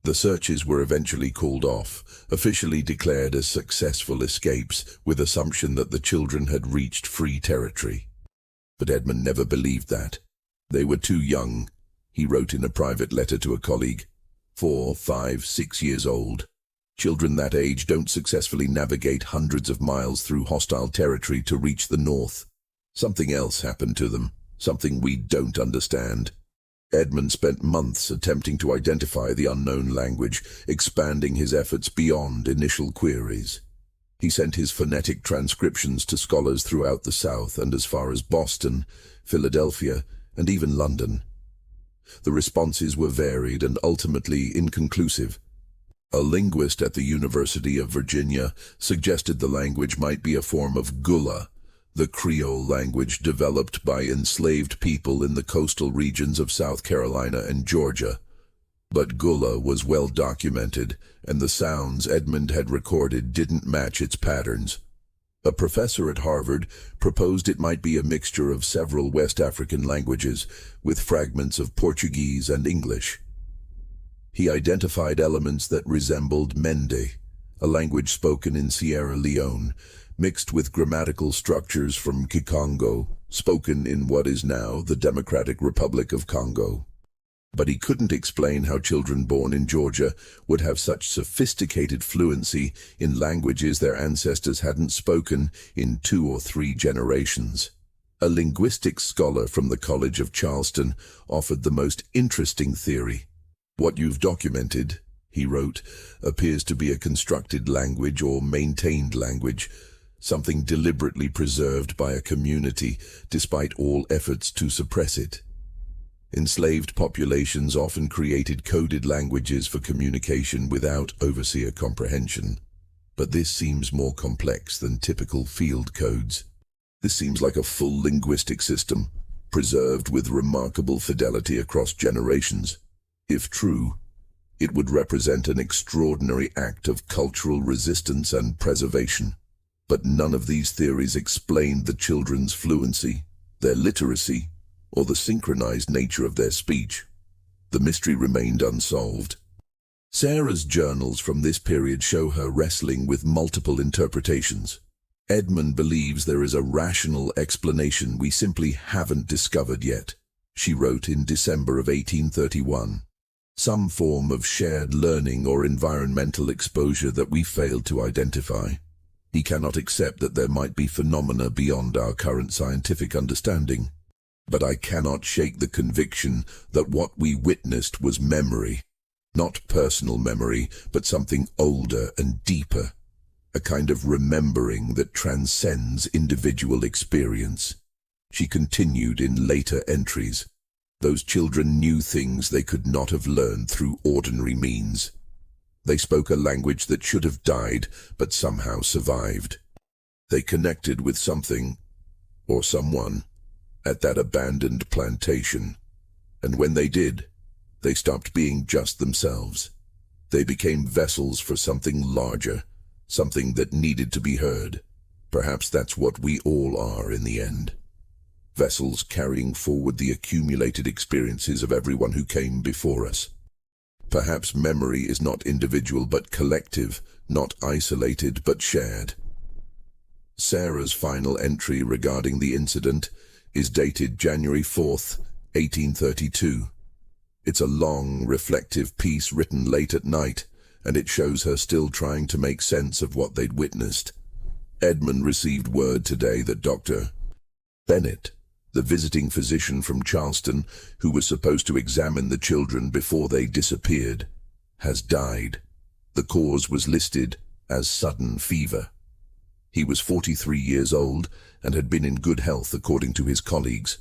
The searches were eventually called off, officially declared as successful escapes, with assumption that the children had reached free territory. But Edmund never believed that. They were too young, he wrote in a private letter to a colleague. 4, 5, 6 years old. Children that age don't successfully navigate hundreds of miles through hostile territory to reach the north. Something else happened to them, something we don't understand. Edmund spent months attempting to identify the unknown language, expanding his efforts beyond initial queries. He sent his phonetic transcriptions to scholars throughout the South and as far as Boston, Philadelphia, and even London. The responses were varied and ultimately inconclusive. A linguist at the University of Virginia suggested the language might be a form of Gullah, the Creole language developed by enslaved people in the coastal regions of South Carolina and Georgia. But Gullah was well documented, and the sounds Edmund had recorded didn't match its patterns. A professor at Harvard proposed it might be a mixture of several West African languages, with fragments of Portuguese and English. He identified elements that resembled Mende, a language spoken in Sierra Leone, mixed with grammatical structures from Kikongo, spoken in what is now the Democratic Republic of Congo. But he couldn't explain how children born in Georgia would have such sophisticated fluency in languages their ancestors hadn't spoken in 2 or 3 generations. A linguistics scholar from the College of Charleston offered the most interesting theory. "What you've documented," he wrote, "appears to be a constructed language or maintained language, something deliberately preserved by a community despite all efforts to suppress it. Enslaved populations often created coded languages for communication without overseer comprehension. But this seems more complex than typical field codes. This seems like a full linguistic system, preserved with remarkable fidelity across generations. If true, it would represent an extraordinary act of cultural resistance and preservation. But none of these theories explained the children's fluency, their literacy, or the synchronized nature of their speech. The mystery remained unsolved. Sarah's journals from this period show her wrestling with multiple interpretations. Edmund believes there is a rational explanation we simply haven't discovered yet, she wrote in December of 1831. Some form of shared learning or environmental exposure that we failed to identify. He cannot accept that there might be phenomena beyond our current scientific understanding. But I cannot shake the conviction that what we witnessed was memory. Not personal memory, but something older and deeper. A kind of remembering that transcends individual experience. She continued in later entries. Those children knew things they could not have learned through ordinary means. They spoke a language that should have died, but somehow survived. They connected with something, or someone, at that abandoned plantation. And when they did, they stopped being just themselves. They became vessels for something larger, something that needed to be heard. Perhaps that's what we all are in the end. Vessels carrying forward the accumulated experiences of everyone who came before us. Perhaps memory is not individual but collective, not isolated but shared. Sarah's final entry regarding the incident is dated January 4th, 1832. It's a long, reflective piece written late at night, and it shows her still trying to make sense of what they'd witnessed. Edmund received word today that Dr. Bennett, the visiting physician from Charleston, who was supposed to examine the children before they disappeared, has died. The cause was listed as sudden fever. He was 43 years old and had been in good health according to his colleagues.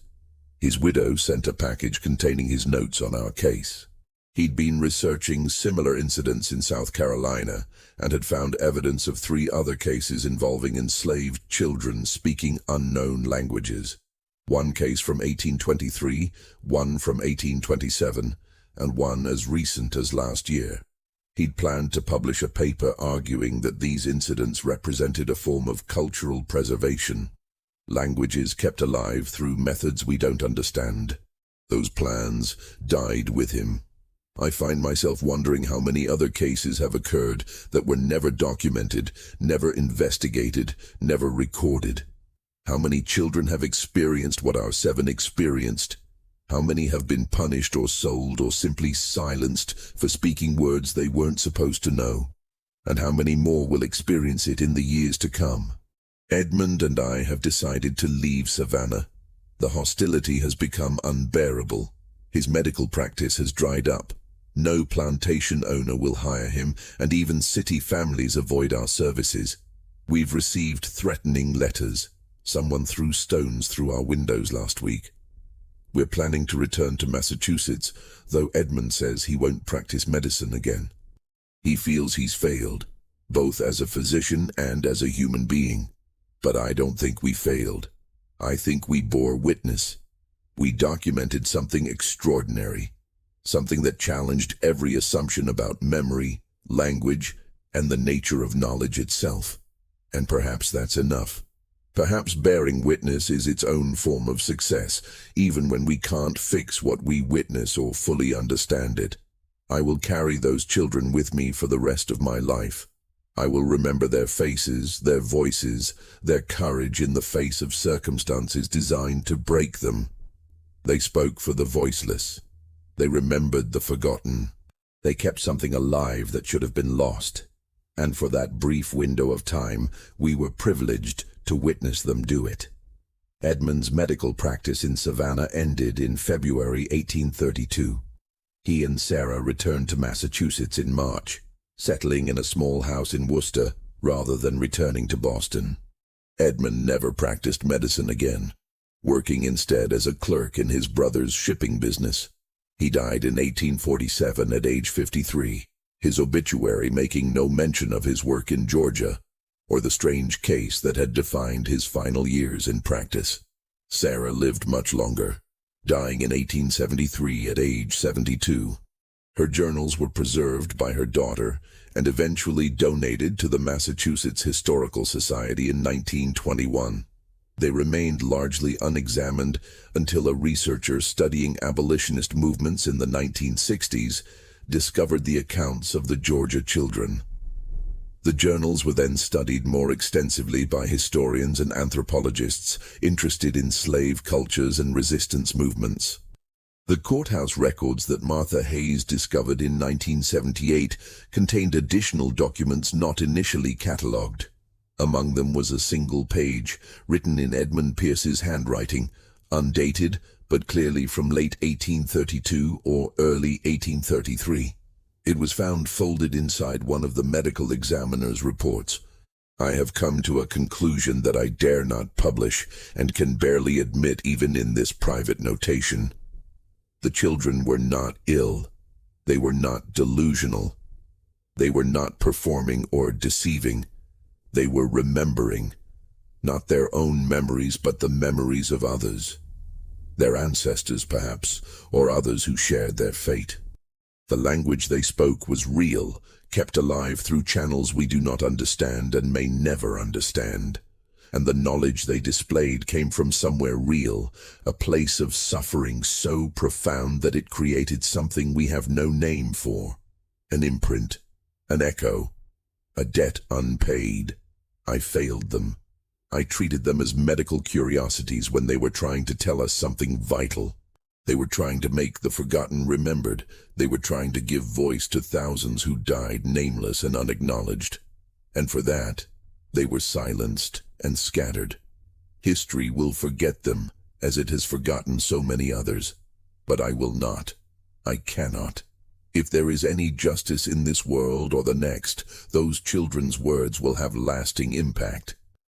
His widow sent a package containing his notes on our case. He'd been researching similar incidents in South Carolina and had found evidence of 3 other cases involving enslaved children speaking unknown languages. One case from 1823, one from 1827, and one as recent as last year. He'd planned to publish a paper arguing that these incidents represented a form of cultural preservation. Languages kept alive through methods we don't understand. Those plans died with him. I find myself wondering how many other cases have occurred that were never documented, never investigated, never recorded. How many children have experienced what our 7 experienced? How many have been punished or sold or simply silenced for speaking words they weren't supposed to know? And how many more will experience it in the years to come? Edmund and I have decided to leave Savannah. The hostility has become unbearable. His medical practice has dried up. No plantation owner will hire him, and even city families avoid our services. We've received threatening letters. Someone threw stones through our windows last week. We're planning to return to Massachusetts, though Edmund says he won't practice medicine again. He feels he's failed, both as a physician and as a human being. But I don't think we failed. I think we bore witness. We documented something extraordinary, something that challenged every assumption about memory, language, and the nature of knowledge itself. And perhaps that's enough. Perhaps bearing witness is its own form of success, even when we can't fix what we witness or fully understand it. I will carry those children with me for the rest of my life. I will remember their faces, their voices, their courage in the face of circumstances designed to break them. They spoke for the voiceless. They remembered the forgotten. They kept something alive that should have been lost. And for that brief window of time, we were privileged to witness them do it. Edmund's medical practice in Savannah ended in February 1832. He and Sarah returned to Massachusetts in March, settling in a small house in Worcester rather than returning to Boston. Edmund never practiced medicine again, working instead as a clerk in his brother's shipping business. He died in 1847 at age 53, his obituary making no mention of his work in Georgia or the strange case that had defined his final years in practice. Sarah lived much longer, dying in 1873 at age 72. Her journals were preserved by her daughter and eventually donated to the Massachusetts Historical Society in 1921. They remained largely unexamined until a researcher studying abolitionist movements in the 1960s discovered the accounts of the Georgia children. The journals were then studied more extensively by historians and anthropologists interested in slave cultures and resistance movements. The courthouse records that Martha Hayes discovered in 1978 contained additional documents not initially catalogued. Among them was a single page, written in Edmund Pierce's handwriting, undated, but clearly from late 1832 or early 1833. It was found folded inside one of the medical examiner's reports. I have come to a conclusion that I dare not publish and can barely admit even in this private notation. The children were not ill. They were not delusional. They were not performing or deceiving. They were remembering, not their own memories, but the memories of others. Their ancestors, perhaps, or others who shared their fate. The language they spoke was real, kept alive through channels we do not understand and may never understand. And the knowledge they displayed came from somewhere real, a place of suffering so profound that it created something we have no name for. An imprint, an echo, a debt unpaid. I failed them. I treated them as medical curiosities when they were trying to tell us something vital. They were trying to make the forgotten remembered. They were trying to give voice to thousands who died nameless and unacknowledged. And for that, they were silenced and scattered. History will forget them, as it has forgotten so many others. But I will not. I cannot. If there is any justice in this world or the next, those children's words will have lasting impact.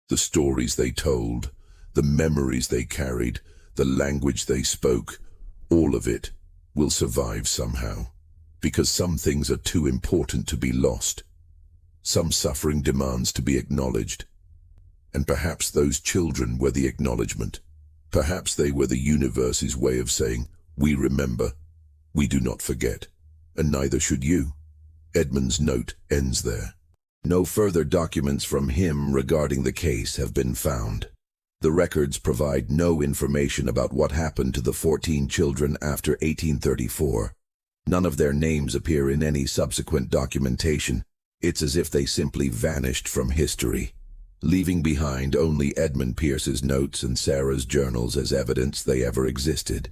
The stories they told, the memories they carried, the language they spoke, all of it will survive somehow, because some things are too important to be lost. Some suffering demands to be acknowledged. And perhaps those children were the acknowledgement. Perhaps they were the universe's way of saying, we remember, we do not forget, and neither should you. Edmund's note ends there. No further documents from him regarding the case have been found. The records provide no information about what happened to the 14 children after 1834. None of their names appear in any subsequent documentation. It's as if they simply vanished from history, leaving behind only Edmund Pierce's notes and Sarah's journals as evidence they ever existed.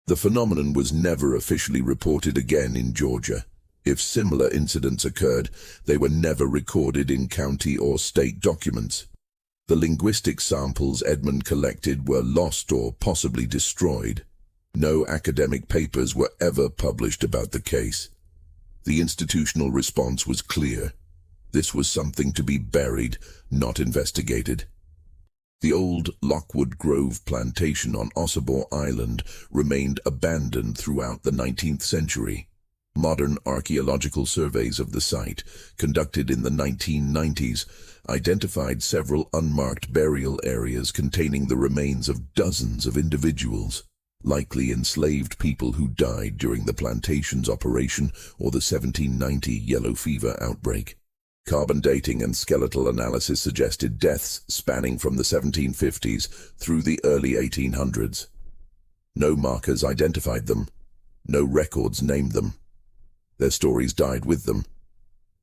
The phenomenon was never officially reported again in Georgia. If similar incidents occurred, they were never recorded in county or state documents. The linguistic samples Edmund collected were lost or possibly destroyed. No academic papers were ever published about the case. The institutional response was clear. This was something to be buried, not investigated. The old Lockwood Grove plantation on Ossabaw Island remained abandoned throughout the 19th century. Modern archaeological surveys of the site, conducted in the 1990s, identified several unmarked burial areas containing the remains of dozens of individuals, likely enslaved people who died during the plantation's operation or the 1790 yellow fever outbreak. Carbon dating and skeletal analysis suggested deaths spanning from the 1750s through the early 1800s. No markers identified them. No records named them. Their stories died with them,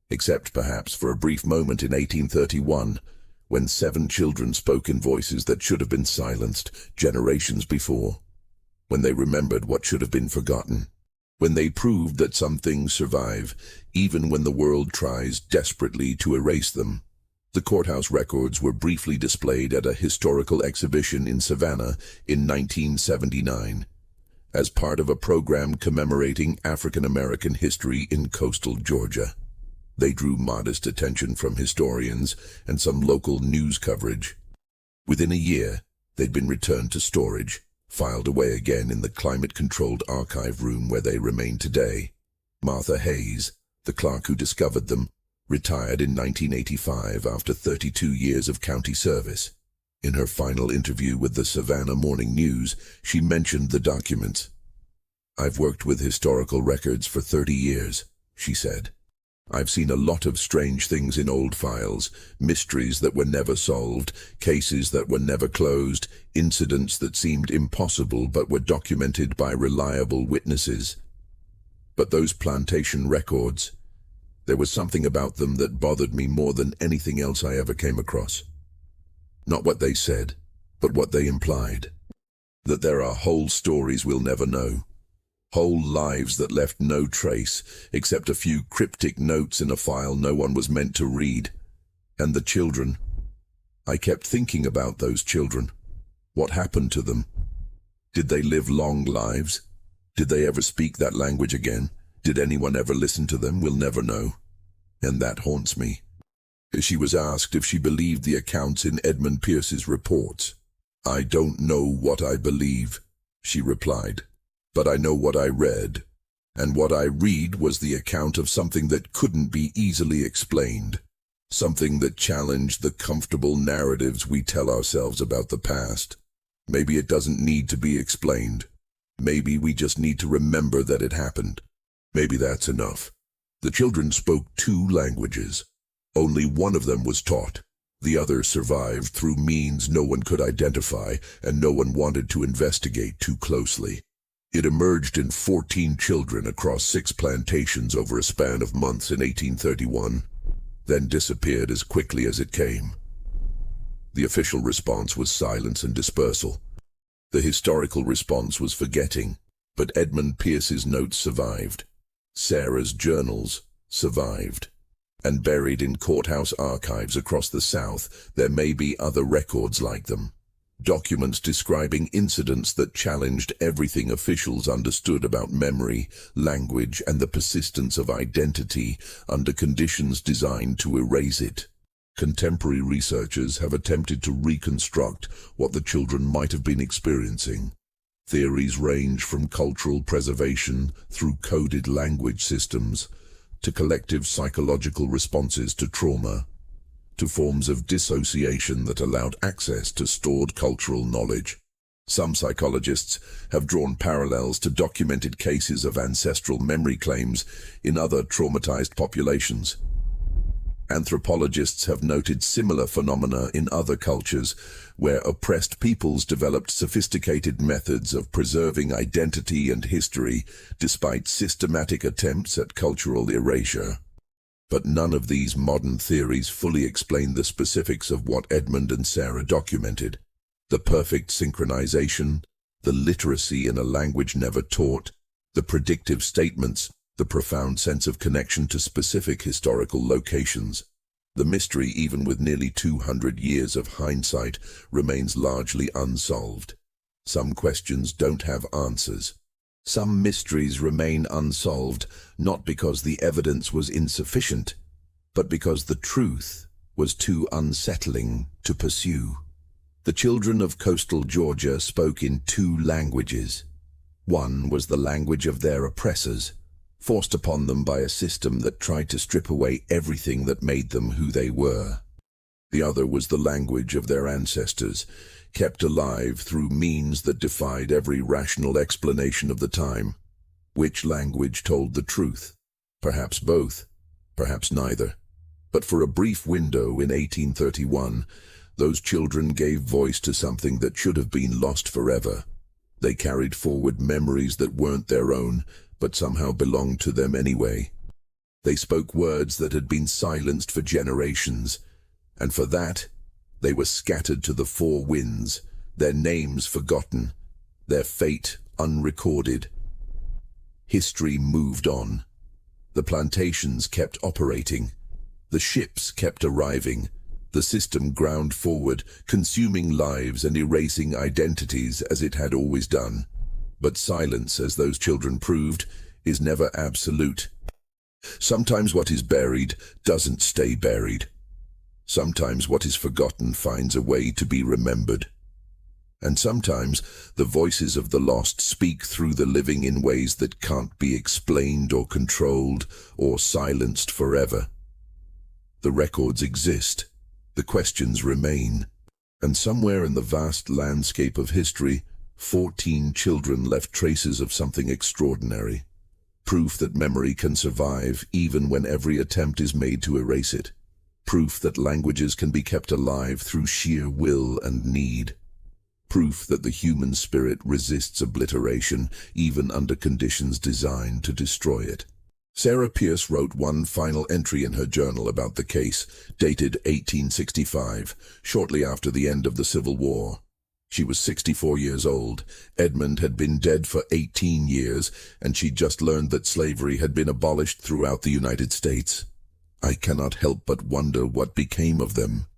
except perhaps for a brief moment in 1831, when 7 children spoke in voices that should have been silenced generations before, when they remembered what should have been forgotten, when they proved that some things survive, even when the world tries desperately to erase them. The courthouse records were briefly displayed at a historical exhibition in Savannah in 1979. As part of a program commemorating African American history in coastal Georgia. They drew modest attention from historians and some local news coverage. Within a year, they'd been returned to storage, filed away again in the climate-controlled archive room where they remain today. Martha Hayes, the clerk who discovered them, retired in 1985 after 32 years of county service. In her final interview with the Savannah Morning News, she mentioned the documents. "I've worked with historical records for 30 years, she said. I've seen a lot of strange things in old files, mysteries that were never solved, cases that were never closed, incidents that seemed impossible but were documented by reliable witnesses. But those plantation records, there was something about them that bothered me more than anything else I ever came across. Not what they said, but what they implied. That there are whole stories we'll never know. Whole lives that left no trace, except a few cryptic notes in a file no one was meant to read. And the children. I kept thinking about those children. What happened to them? Did they live long lives? Did they ever speak that language again? Did anyone ever listen to them? We'll never know. And that haunts me." She was asked if she believed the accounts in Edmund Pierce's reports. "I don't know what I believe," she replied, "but I know what I read. And what I read was the account of something that couldn't be easily explained. Something that challenged the comfortable narratives we tell ourselves about the past. Maybe it doesn't need to be explained. Maybe we just need to remember that it happened. Maybe that's enough." The children spoke 2 languages. Only one of them was taught. The other survived through means no one could identify and no one wanted to investigate too closely. It emerged in 14 children across 6 plantations over a span of months in 1831, then disappeared as quickly as it came. The official response was silence and dispersal. The historical response was forgetting, but Edmund Pierce's notes survived. Sarah's journals survived. And buried in courthouse archives across the South, there may be other records like them. Documents describing incidents that challenged everything officials understood about memory, language, and the persistence of identity under conditions designed to erase it. Contemporary researchers have attempted to reconstruct what the children might have been experiencing. Theories range from cultural preservation through coded language systems, to collective psychological responses to trauma, to forms of dissociation that allowed access to stored cultural knowledge. Some psychologists have drawn parallels to documented cases of ancestral memory claims in other traumatized populations. Anthropologists have noted similar phenomena in other cultures, where oppressed peoples developed sophisticated methods of preserving identity and history despite systematic attempts at cultural erasure. But none of these modern theories fully explain the specifics of what Edmund and Sarah documented. The perfect synchronization, the literacy in a language never taught, the predictive statements, the profound sense of connection to specific historical locations. The mystery, even with nearly 200 years of hindsight, remains largely unsolved. Some questions don't have answers. Some mysteries remain unsolved, not because the evidence was insufficient, but because the truth was too unsettling to pursue. The children of coastal Georgia spoke in two languages. One was the language of their oppressors, forced upon them by a system that tried to strip away everything that made them who they were. The other was the language of their ancestors, kept alive through means that defied every rational explanation of the time. Which language told the truth? Perhaps both, perhaps neither. But for a brief window in 1831, those children gave voice to something that should have been lost forever. They carried forward memories that weren't their own, but somehow belonged to them anyway. They spoke words that had been silenced for generations, and for that, they were scattered to the four winds, their names forgotten, their fate unrecorded. History moved on. The plantations kept operating. The ships kept arriving. The system ground forward, consuming lives and erasing identities as it had always done. But silence, as those children proved, is never absolute. Sometimes what is buried doesn't stay buried. Sometimes what is forgotten finds a way to be remembered. And sometimes the voices of the lost speak through the living in ways that can't be explained or controlled or silenced forever. The records exist, the questions remain, and somewhere in the vast landscape of history, 14 children left traces of something extraordinary. Proof that memory can survive even when every attempt is made to erase it. Proof that languages can be kept alive through sheer will and need. Proof that the human spirit resists obliteration even under conditions designed to destroy it. Sarah Pierce wrote one final entry in her journal about the case, dated 1865, shortly after the end of the Civil War. She was 64 years old. Edmund had been dead for 18 years, and she'd just learned that slavery had been abolished throughout the United States. I cannot help but wonder what became of them.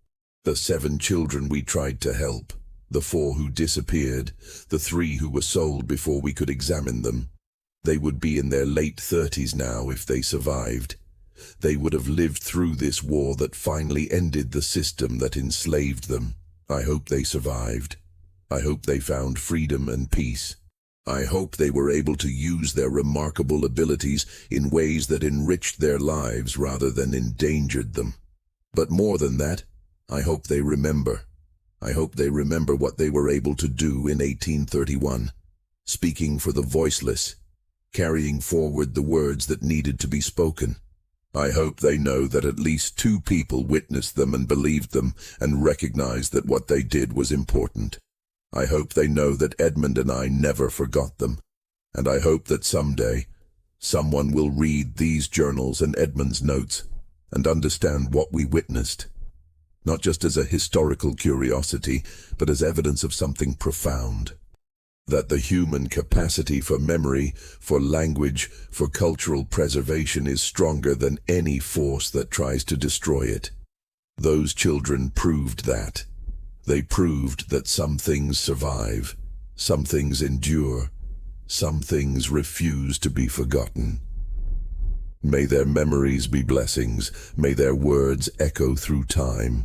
The 7 children we tried to help, the 4 who disappeared, the 3 who were sold before we could examine them. They would be in their late 30s now if they survived. They would have lived through this war that finally ended the system that enslaved them. I hope they survived. I hope they found freedom and peace. I hope they were able to use their remarkable abilities in ways that enriched their lives rather than endangered them. But more than that, I hope they remember. I hope they remember what they were able to do in 1831, speaking for the voiceless, carrying forward the words that needed to be spoken. I hope they know that at least 2 people witnessed them and believed them and recognized that what they did was important. I hope they know that Edmund and I never forgot them. And I hope that someday, someone will read these journals and Edmund's notes and understand what we witnessed. Not just as a historical curiosity, but as evidence of something profound. That the human capacity for memory, for language, for cultural preservation is stronger than any force that tries to destroy it. Those children proved that. They proved that some things survive, some things endure, some things refuse to be forgotten. May their memories be blessings, may their words echo through time.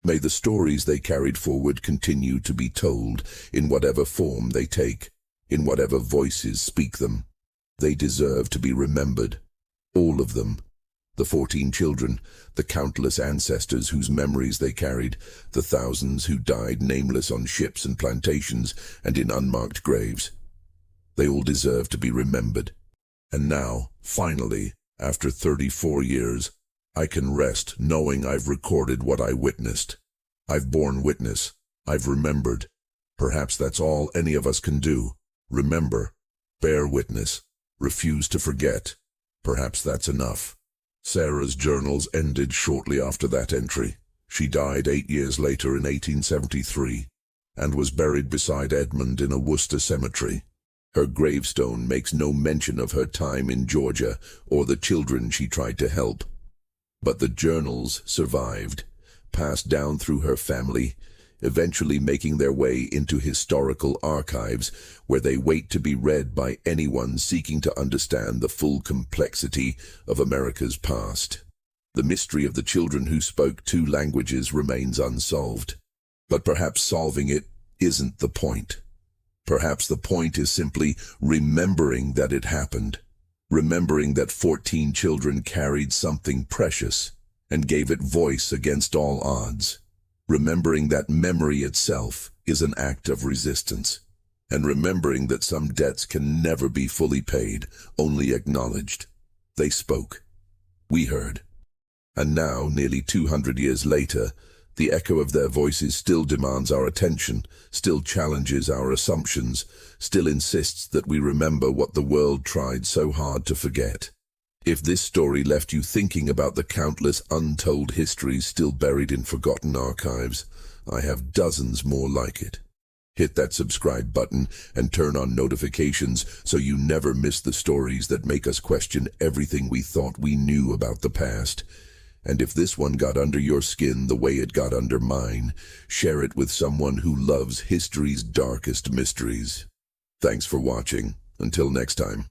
May the stories they carried forward continue to be told in whatever form they take, in whatever voices speak them. They deserve to be remembered, all of them. The 14 children, the countless ancestors whose memories they carried, the thousands who died nameless on ships and plantations and in unmarked graves. They all deserve to be remembered. And now, finally, after 34 years, I can rest knowing I've recorded what I witnessed. I've borne witness. I've remembered. Perhaps that's all any of us can do. Remember. Bear witness. Refuse to forget. Perhaps that's enough. Sarah's journals ended shortly after that entry. She died 8 years later in 1873 and was buried beside Edmund in a Worcester cemetery. Her gravestone makes no mention of her time in Georgia or the children she tried to help. But the journals survived, passed down through her family, eventually making their way into historical archives where they wait to be read by anyone seeking to understand the full complexity of America's past. The mystery of the children who spoke 2 languages remains unsolved. But perhaps solving it isn't the point. Perhaps the point is simply remembering that it happened. Remembering that 14 children carried something precious and gave it voice against all odds. Remembering that memory itself is an act of resistance. And remembering that some debts can never be fully paid, only acknowledged. They spoke. We heard. And now, nearly 200 years later, the echo of their voices still demands our attention, still challenges our assumptions, still insists that we remember what the world tried so hard to forget. If this story left you thinking about the countless untold histories still buried in forgotten archives, I have dozens more like it. Hit that subscribe button and turn on notifications so you never miss the stories that make us question everything we thought we knew about the past. And if this one got under your skin the way it got under mine, share it with someone who loves history's darkest mysteries. Thanks for watching. Until next time.